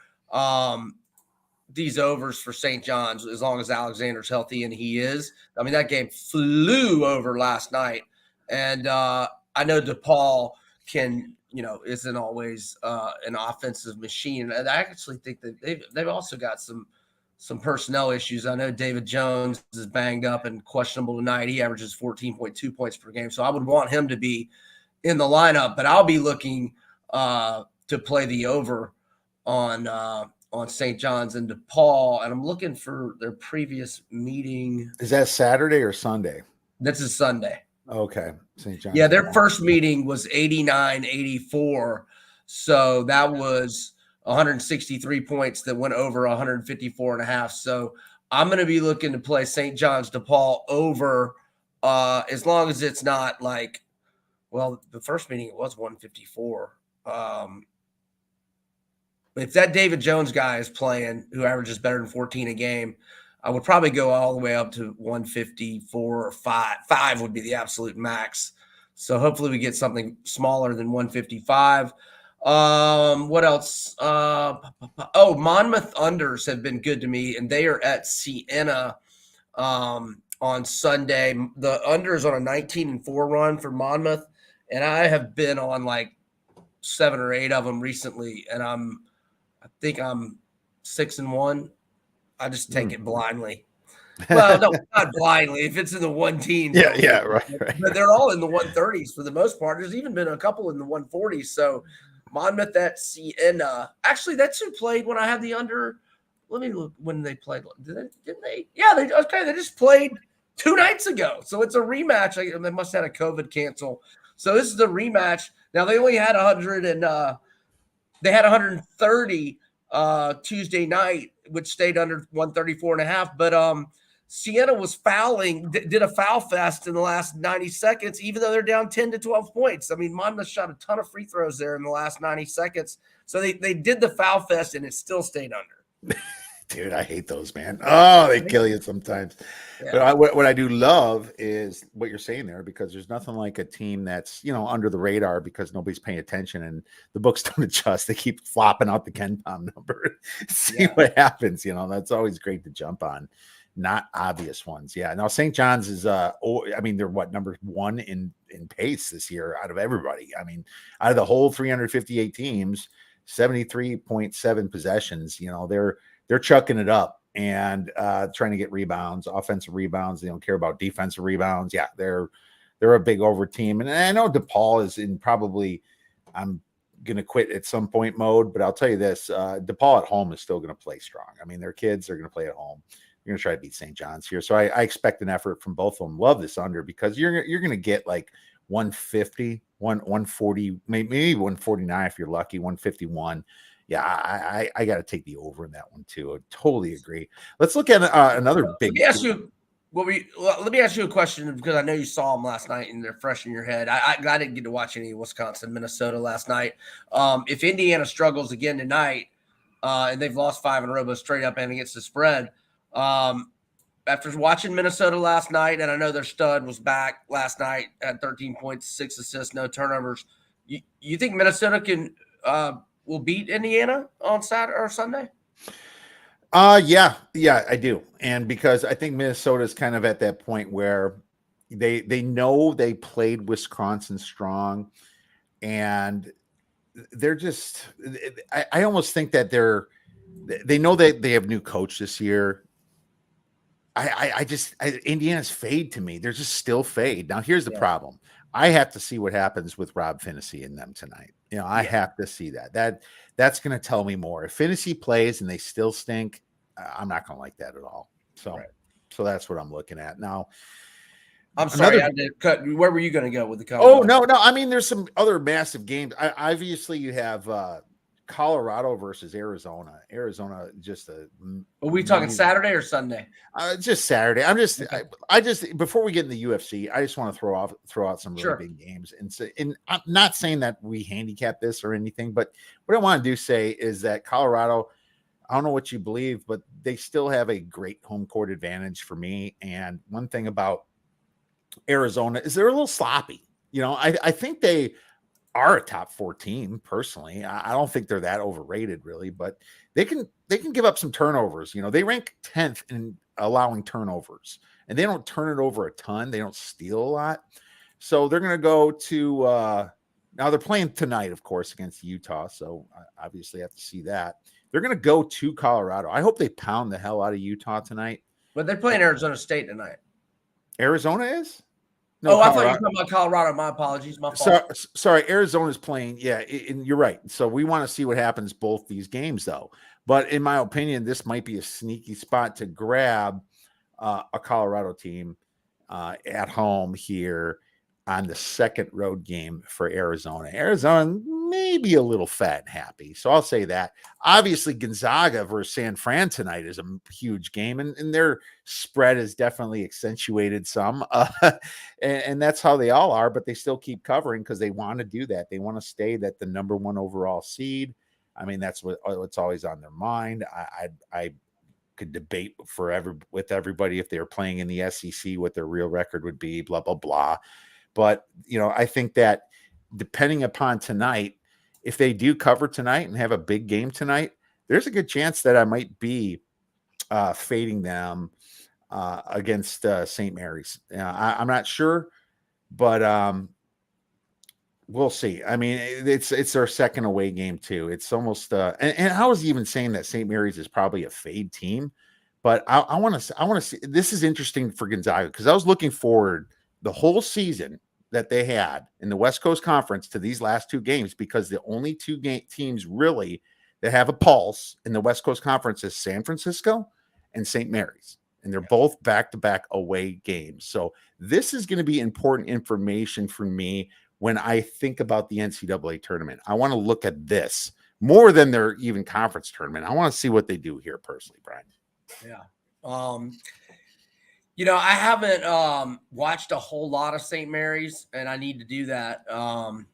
these overs for St. John's, as long as Alexander's healthy, and he is. I mean, that game flew over last night. And I know DePaul isn't always an offensive machine. And I actually think that they've also got some personnel issues. I know David Jones is banged up and questionable tonight. He averages 14.2 points per game. So I would want him to be in the lineup, but I'll be looking to play the over on St. John's and DePaul. And I'm looking for their previous meeting. Is that Saturday or Sunday? This is Sunday. Okay. St. John's. Yeah, their first meeting was 89-84. So that was 163 points that went over 154.5. So I'm going to be looking to play St. John's DePaul over as long as it's not like, well, the first meeting it was 154. If that David Jones guy is playing, who averages better than 14 a game, I would probably go all the way up to 154 or 5. 5 would be the absolute max. So hopefully we get something smaller than 155. What else? Monmouth unders have been good to me, and they are at Siena on Sunday. The unders on a 19-4 run for Monmouth, and I have been on like 7 or 8 of them recently, and I think I'm 6-1. I just take it blindly. Well, no, not blindly. If it's in the 1 teens, right. But they're all in the 130s for the most part. There's even been a couple in the 140s. So Monmouth at Siena. Actually, that's who played when I had the under. Let me look when they played. Didn't they? Yeah, they just played 2 nights ago. So it's a rematch. They must have had a COVID cancel. So this is the rematch. Now they only had 100 and they had 130 Tuesday night, which stayed under 134.5. But Siena was fouling, did a foul fest in the last 90 seconds, even though they're down 10 to 12 points. I mean, Monmouth shot a ton of free throws there in the last 90 seconds. So they did the foul fest, and it still stayed under. Dude, I hate those, man. Oh, they kill you sometimes. Yeah. But what I do love is what you're saying there, because there's nothing like a team that's, under the radar because nobody's paying attention and the books don't adjust. They keep flopping out the KenPom number. See what happens. That's always great to jump on. Not obvious ones. Yeah. Now, St. John's is, they're number 1 in pace this year out of everybody. I mean, out of the whole 358 teams, 73.7 possessions, they're chucking it up and trying to get rebounds, offensive rebounds. They don't care about defensive rebounds. Yeah, they're a big over team. And I know DePaul is in probably I'm going to quit at some point mode, but I'll tell you this, DePaul at home is still going to play strong. I mean, their kids are going to play at home. You're going to try to beat St. John's here. So I expect an effort from both of them. Love this under because you're going to get like 150, 140, maybe 149 if you're lucky, 151. Yeah, I got to take the over in that one too. I totally agree. Let's look at another big. Let me ask you a question because I know you saw them last night and they're fresh in your head. I didn't get to watch any of Wisconsin, Minnesota last night. If Indiana struggles again tonight, and they've lost 5 in a row, but straight up and against the spread, after watching Minnesota last night, and I know their stud was back last night at 13 points, 6 assists, no turnovers. You think Minnesota can will beat Indiana on Saturday or Sunday? Yeah, I do. And because I think Minnesota's kind of at that point where they know they played Wisconsin strong and they're just I almost think that they know that they have new coach this year. Indiana's fade to me. They're just still fade. Now here's the problem. I have to see what happens with Rob Finney and them tonight. I have to see that. That's going to tell me more. If Finney plays and they still stink, I'm not going to like that at all. So that's what I'm looking at now. I'm sorry, I did cut. Where were you going to go with the comment? Oh no. I mean, there's some other massive games. Obviously, you have Colorado versus Arizona. Arizona just Are we talking Saturday or Sunday? Just Saturday. Okay. I just before we get in the UFC, I just want to throw out some really big games. And I'm not saying that we handicap this or anything, but what I want to say is that Colorado, I don't know what you believe, but they still have a great home court advantage for me. And one thing about Arizona is they're a little sloppy. I think they are a top 4 team personally. I don't think they're that overrated really, but they can give up some turnovers. They rank 10th in allowing turnovers, and they don't turn it over a ton. They don't steal a lot. So they're going to go to now they're playing tonight, of course, against Utah. So I obviously have to see that. They're going to go to Colorado. I hope they pound the hell out of Utah tonight. But they're playing Arizona State tonight. Arizona is? No, I thought you were talking about Colorado. My apologies. My fault. Sorry, Arizona's playing. Yeah, and you're right. So we want to see what happens both these games, though. But in my opinion, this might be a sneaky spot to grab a Colorado team at home here on the second road game for Arizona. Arizona may be a little fat and happy. So I'll say that. Obviously, Gonzaga versus San Fran tonight is a huge game, and their spread is definitely accentuated some. And that's how they all are, but they still keep covering because they want to do that. They want to stay that the number 1 overall seed. I mean, that's what's always on their mind. I could debate with everybody if they were playing in the SEC, what their real record would be, blah, blah, blah. But, I think that depending upon tonight, if they do cover tonight and have a big game tonight, there's a good chance that I might be fading them against St. Mary's. I'm not sure, but we'll see. I mean, it's their second away game too. It's almost and I was even saying that St. Mary's is probably a fade team, but I want to see. This is interesting for Gonzaga because I was looking forward the whole season that they had in the West Coast Conference to these last 2 games, because the only 2 teams really that have a pulse in the West Coast Conference is San Francisco and St. Mary's. And they're both back-to-back away games. So this is going to be important information for me when I think about the NCAA tournament. I want to look at this more than their even conference tournament. I want to see what they do here personally, Brian. Yeah. I haven't watched a whole lot of St. Mary's, and I need to do that. And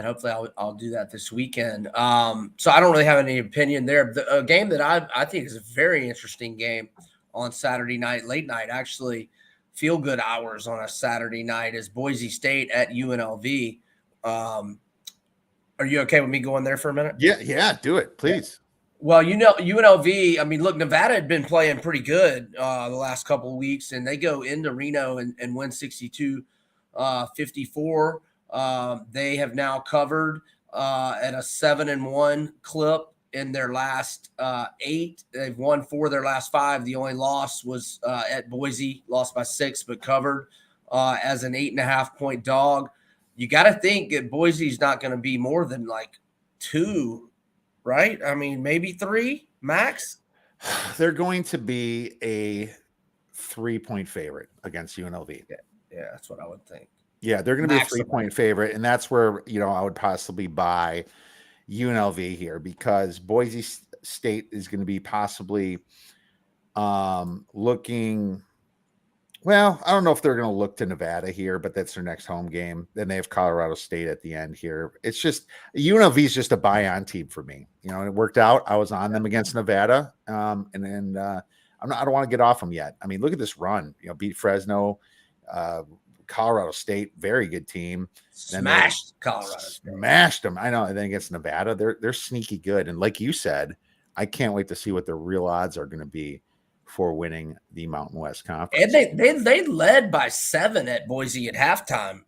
hopefully I'll do that this weekend. So I don't really have any opinion there. A game that I think is a very interesting game on Saturday night, late night, actually, feel good hours on a Saturday night is Boise State at UNLV. Are you okay with me going there for a minute? Yeah, do it, please. Well, UNLV, I mean, look, Nevada had been playing pretty good the last couple of weeks, and they go into Reno and win 62-54. They have now covered at a 7-1 clip in their last 8. They've won 4 of their last 5. The only loss was at Boise, lost by 6, but covered as an 8.5-point dog. You got to think that Boise's not going to be more than like 2, right? I mean, maybe 3 max. They're going to be a 3-point favorite against UNLV. Yeah, that's what I would think. Yeah, they're going to be a 3-point favorite, and that's where I would possibly buy UNLV here, because Boise State is going to be possibly looking. Well, I don't know if they're going to look to Nevada here, but that's their next home game. Then they have Colorado State at the end here. It's just UNLV is just a buy-on team for me. And it worked out. I was on them against Nevada, and then I don't want to get off them yet. I mean, look at this run. Beat Fresno, Colorado State, very good team. Smashed Colorado State. Smashed them. I know. And then against Nevada, they're sneaky good. And like you said, I can't wait to see what their real odds are going to be for winning the Mountain West Conference. And they led by 7 at Boise at halftime.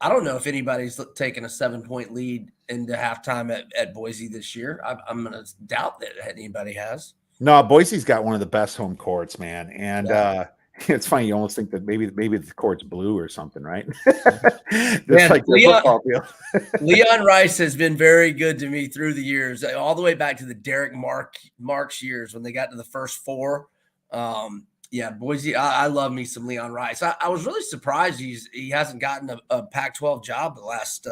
I don't know if anybody's taken a 7-point lead into halftime at Boise this year. I'm going to doubt that anybody has. No, Boise's got one of the best home courts, man. And it's funny. You almost think that maybe the court's blue or something, right? It's like the football field. Leon Rice has been very good to me through the years, all the way back to the Derek Marks years when they got to the first 4. Boise, I love me some Leon Rice. I was really surprised he hasn't gotten a Pac-12 job the last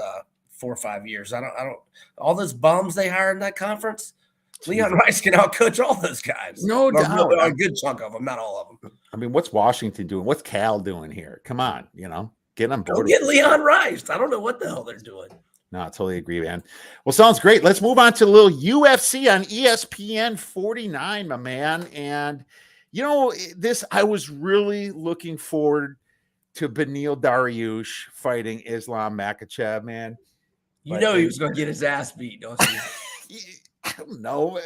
4 or 5 years. I don't all those bums they hire in that conference. Leon Rice can outcoach all those guys. No doubt. A good chunk of them, not all of them. I mean, what's Washington doing? What's Cal doing here? Come on, get on board. Go get Leon Rice. I don't know what the hell they're doing. No, I totally agree, man. Well, sounds great. Let's move on to a little UFC on ESPN 49, my man. And, I was really looking forward to Beneil Dariush fighting Islam Makhachev, man. He was going to get his ass beat, don't you? I don't know.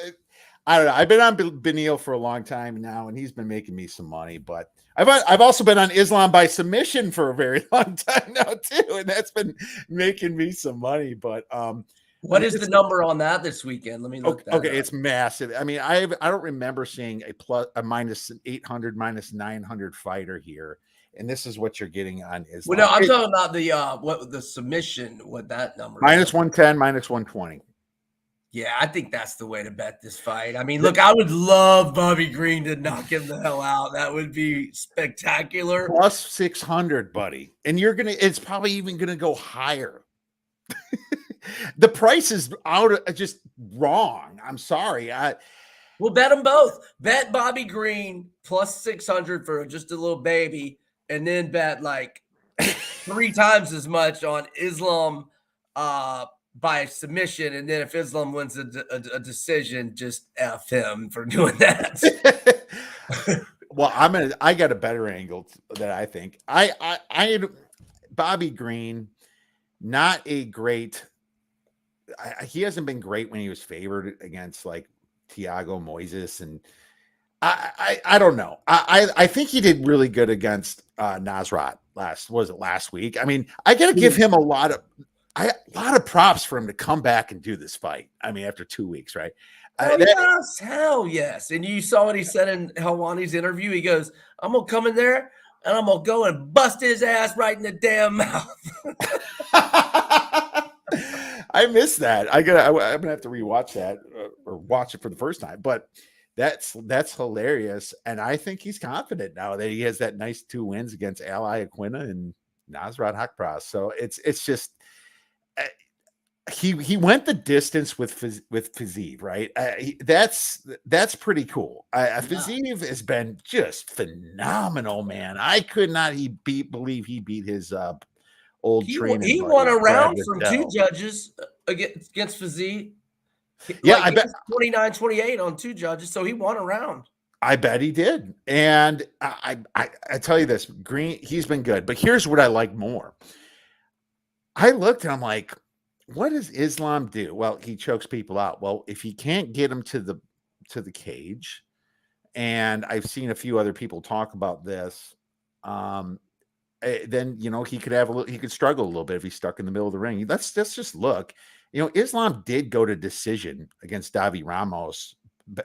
I've been on Beneil for a long time now, and he's been making me some money. But I've also been on Islam by submission for a very long time now too, and that's been making me some money. But what is the number on that this weekend? Let me look. Okay, it's massive. I mean, I don't remember seeing a minus 800, minus 900 fighter here, and this is what you're getting on Islam. Well, no, I'm talking about the submission. What that number? Minus 110, minus 120. Yeah, I think that's the way to bet this fight. I mean, look, I would love Bobby Green to knock him the hell out. That would be spectacular. Plus 600, buddy. And it's probably even going to go higher. The price is just wrong. I'm sorry. We'll bet them both. Bet Bobby Green plus 600 for just a little baby, and then bet like 3 times as much on Islam by submission, and then if Islam wins a decision, just F him for doing that. Well, I got a better angle that I think. Bobby Green, not a great. He hasn't been great when he was favored against like Thiago Moises, and I don't know. I think he did really good against Nasrat last week. I mean, I got to give him a lot of props for him to come back and do this fight. I mean, after 2 weeks, right? Yes, hell yes. And you saw what he said in Helwani's interview. He goes, "I'm gonna come in there and I'm gonna go and bust his ass right in the damn mouth." I missed that. I'm gonna have to rewatch that or watch it for the first time. But that's hilarious, and I think he's confident now that he has that nice 2 wins against Ali Aquina and Nasrat Haqparast. So it's just. He went the distance with Fiziev, right? That's pretty cool. Fiziev has been just phenomenal, man. I could not believe he beat his old training. He won a round from 2 judges against Fiziev. Yeah, I bet 29-28 on 2 judges, so he won a round. I bet he did. And I tell you this, Green, he's been good. But here's what I like more. I looked and I'm like, what does Islam do? Well, he chokes people out. Well, if he can't get him to the cage, and I've seen a few other people talk about this, then he could struggle a little bit if he's stuck in the middle of the ring. Let's just look. Islam did go to decision against Davi Ramos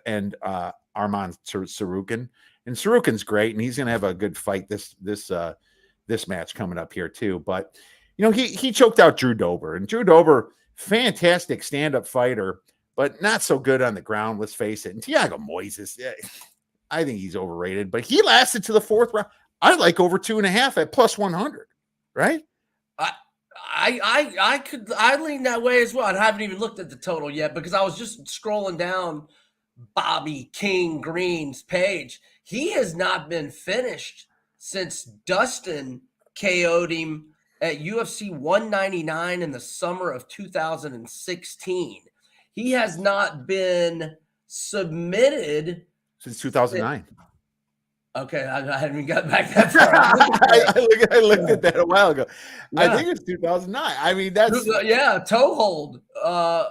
and Arman Sarukin, and Sarukin's great, and he's going to have a good fight this match coming up here too. But he choked out Drew Dober, and Drew Dober, fantastic stand-up fighter, but not so good on the ground. Let's face it. And Thiago Moises, I think he's overrated, but he lasted to the 4th round. I like over 2.5 at plus 100, right? I lean that way as well. I haven't even looked at the total yet because I was just scrolling down Bobby King Green's page. He has not been finished since Dustin KO'd him at UFC 199 in the summer of 2016. He has not been submitted since 2009. Okay, I hadn't even got back that far. I looked at that a while ago. Yeah. I think it's 2009. I mean, that's a toe hold. A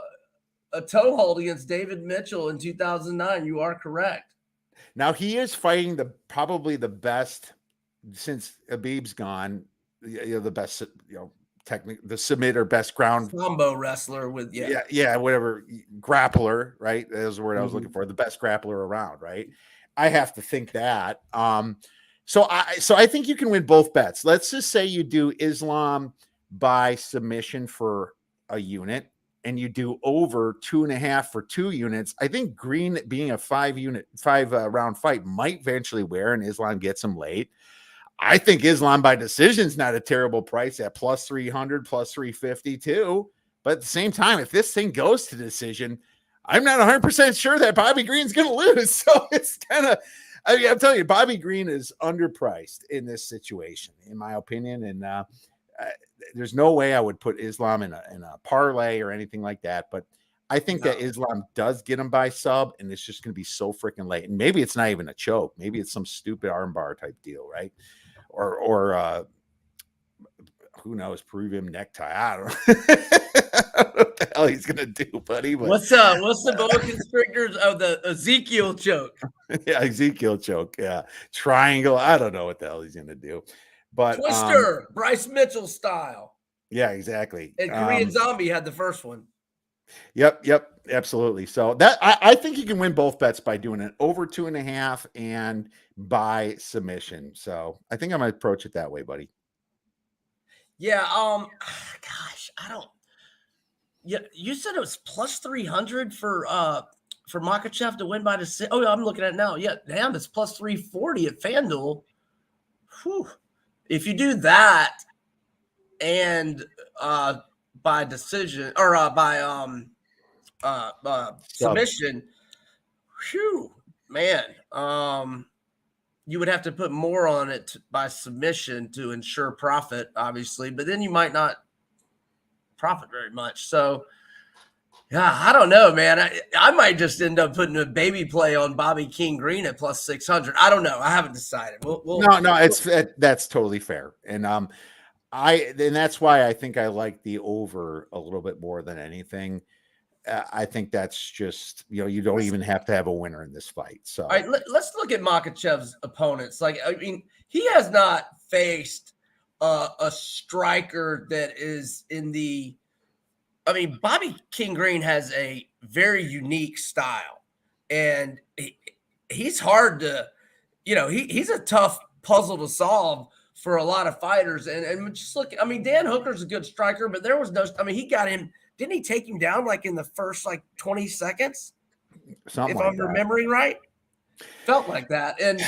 toe hold against David Mitchell in 2009. You are correct. Now he is fighting probably the best since Khabib's gone. The best, technique, the submitter, best ground combo wrestler with whatever, grappler, right? That was the word I was looking for. The best grappler around, right? I have to think that. So I think you can win both bets. Let's just say you do Islam by submission for a unit, and you do over 2.5 for 2 units. I think Green being a 5 round fight might eventually wear, and Islam gets him late. I think Islam by decision is not a terrible price at plus 300, plus 350 too. But at the same time, if this thing goes to decision, I'm not 100% sure that Bobby Green's going to lose. So it's kind of, I mean, I'm telling you, Bobby Green is underpriced in this situation, in my opinion. And there's no way I would put Islam in a parlay or anything like that. But I think that Islam does get him by sub, and it's just going to be so freaking late. And maybe it's not even a choke. Maybe it's some stupid armbar type deal, right? Or who knows, Peruvian necktie. I don't know. I don't know what the hell he's gonna do, buddy. But what's the boa constrictors of the Ezekiel choke? Yeah, Ezekiel choke. Yeah, triangle. I don't know what the hell he's gonna do. But Twister, Bryce Mitchell style. Yeah, exactly. And Korean Zombie had the first one. Yep, absolutely. So that I think you can win both bets by doing it over 2.5 and by submission. So I think I might approach it that way, buddy. Yeah. Gosh, I don't. Yeah, you said it was plus 300 for Makachev to win by decision. Oh, yeah, I'm looking at it now. Yeah, damn, it's plus 340 at FanDuel. Whew. If you do that and by decision or by submission, whew, man, you would have to put more on it by submission to ensure profit, obviously, but then you might not profit very much. So, yeah, I don't know, man. I might just end up putting a baby play on Bobby King Green at plus 600. I don't know. I haven't decided. That's totally fair. And that's why I think I like the over a little bit more than anything. I think that's just, you don't even have to have a winner in this fight. So, all right, let's look at Makachev's opponents. Like, I mean, he has not faced a striker that is in the. I mean, Bobby King Green has a very unique style, and he's hard to, he's a tough puzzle to solve for a lot of fighters. And just look, I mean, Dan Hooker's a good striker, but there was no. I mean, he got him. Didn't he take him down like in the first 20 seconds? Something if like I'm that. remembering right. Felt like that. And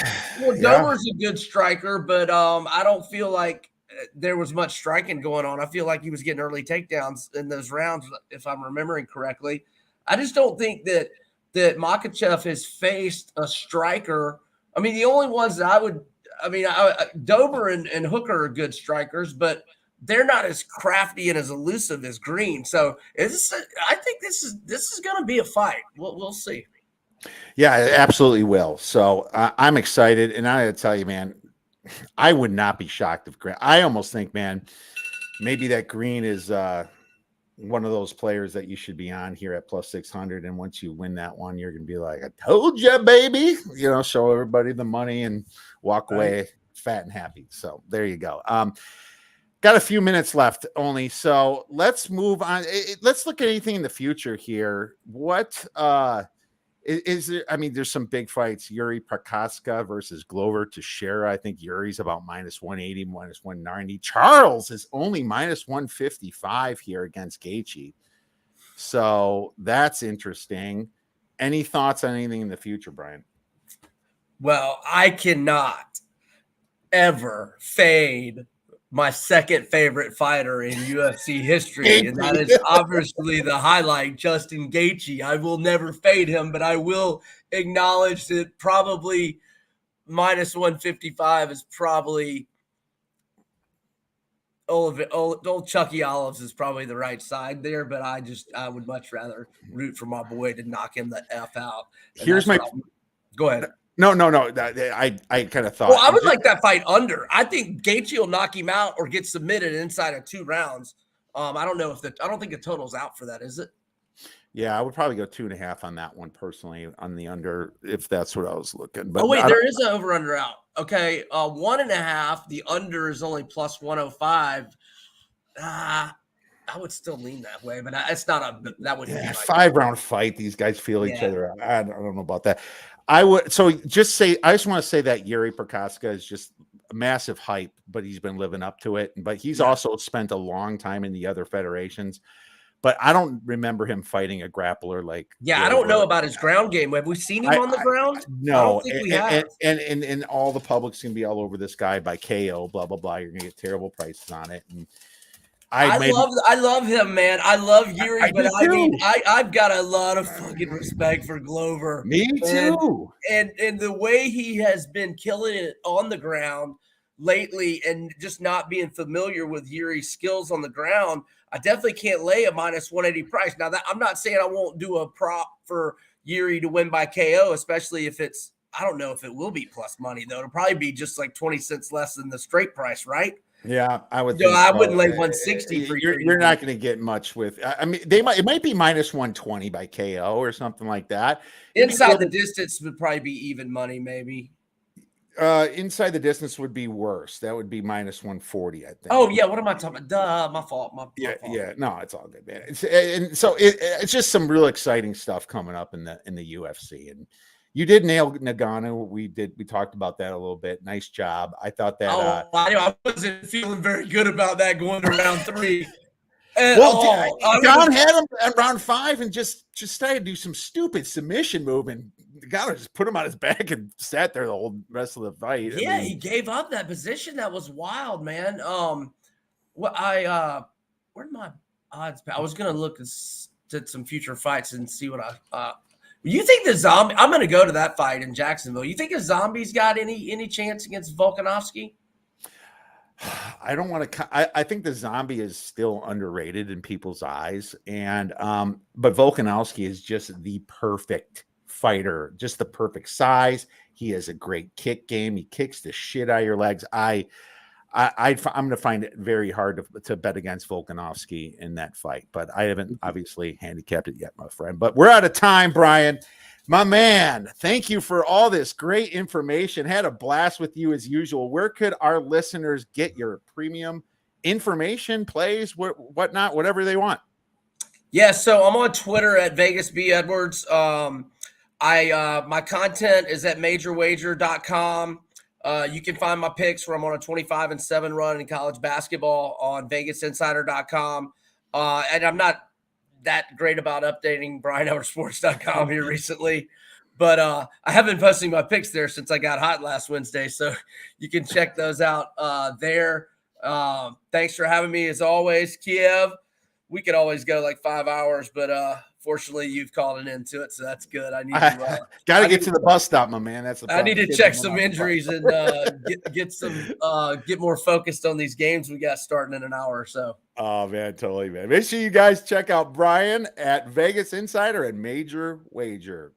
Dober's a good striker, but I don't feel like there was much striking going on. I feel like he was getting early takedowns in those rounds, if I'm remembering correctly. I just don't think that Makhachev has faced a striker. I mean, the only ones that Dober and Hooker are good strikers, but they're not as crafty and as elusive as Green. So I think this is going to be a fight. We'll see. Yeah, it absolutely will. So I'm excited, and I got to tell you, man, I would not be shocked if Green. I almost think, man, maybe that Green is one of those players that you should be on here at plus 600, and once you win that one, you're going to be like, "I told you, baby," show everybody the money and walk away fat and happy. So there you go. Got a few minutes left only, so let's move on. Let's look at anything in the future here. What is there? I mean, there's some big fights. Yuri Prokaska versus Glover Teixeira. I think Yuri's about minus 180, minus 190. Charles is only minus 155 here against Gaethje. So that's interesting. Any thoughts on anything in the future, Brian? Well, I cannot ever fade my second favorite fighter in UFC history, and that is obviously the highlight, Justin Gaethje. I will never fade him, but I will acknowledge that probably minus 155 is probably old Chucky Olives is probably the right side there, but I would much rather root for my boy to knock him the F out. Go ahead. No. I kind of thought. Well, I would like that fight under. I think Gaethje will knock him out or get submitted inside of 2 rounds. I don't know I don't think the total's out for that, is it? Yeah, I would probably go 2.5 on that one personally on the under if that's what I was looking. But there is an over under out. Okay, 1.5. The under is only plus 105. I would still lean that way, but it's not that would be a 5-round fight. These guys feel each other out. I don't know about that. I want to say that Yuri Prokaska is just a massive hype, but he's been living up to it. But he's also spent a long time in the other federations. But I don't remember him fighting a grappler like. Yeah, I don't know about his ground game. Have we seen him on the ground? No, I don't think we have. And all the public's gonna be all over this guy by KO. Blah blah blah. You're gonna get terrible prices on it. And I love him, man. I love Yuri, I but do I mean, too. I've got a lot of fucking respect for Glover. Me too. And the way he has been killing it on the ground lately, and just not being familiar with Yuri's skills on the ground, I definitely can't lay a minus 180 price. Now that I'm not saying I won't do a prop for Yuri to win by KO, especially if it's, I don't know if it will be plus money though. It'll probably be just like 20 cents less than the straight price, right? Yeah, I would No, think I so. wouldn't lay 160 for Yuri. You're not going to get much with. I mean, it might be minus 120 by KO or something like that. Inside the distance would probably be even money, maybe. Inside the distance would be worse. That would be minus 140, I think. Oh yeah, what am I talking about? Duh, my fault. My yeah, fault. yeah. No, it's all good, man. And so it's just some real exciting stuff coming up in the UFC. And you did nail Nagano. We talked about that a little bit. Nice job. I thought that. I wasn't feeling very good about that going to round 3. John had him at round 5 and just started to do some stupid submission move, and Nagano just put him on his back and sat there the whole rest of the fight. Yeah, he gave up that position. That was wild, man. Where'd my odds? I was gonna look at some future fights and see what you think the zombie. I'm gonna go to that fight in Jacksonville. You think a zombie's got any chance against Volkanovski? I don't want to. I think the zombie is still underrated in people's eyes, and but Volkanovski is just the perfect fighter, just the perfect size. He has a great kick game. He kicks the shit out of your legs. I'm going to find it very hard to bet against Volkanovski in that fight, but I haven't obviously handicapped it yet, my friend. But we're out of time, Brian. My man, thank you for all this great information. Had a blast with you as usual. Where could our listeners get your premium information, plays, whatnot, whatever they want? Yeah, so I'm on Twitter at Vegas B Edwards. My content is at majorwager.com. You can find my picks where I'm on a 25-7 run in college basketball on vegasinsider.com. And I'm not that great about updating BrianElderSports.com here recently, but I have been posting my picks there since I got hot last Wednesday, so you can check those out there. Thanks for having me as always, Kiev. We could always go like 5 hours, but fortunately you've called it into it, so that's good. I need to got to get to the bus stop, my man. That's the problem. I need to check some injuries and get more focused on these games we got starting in an hour or so. Oh man, totally, man. Make sure you guys check out Brian at Vegas Insider and Major Wager.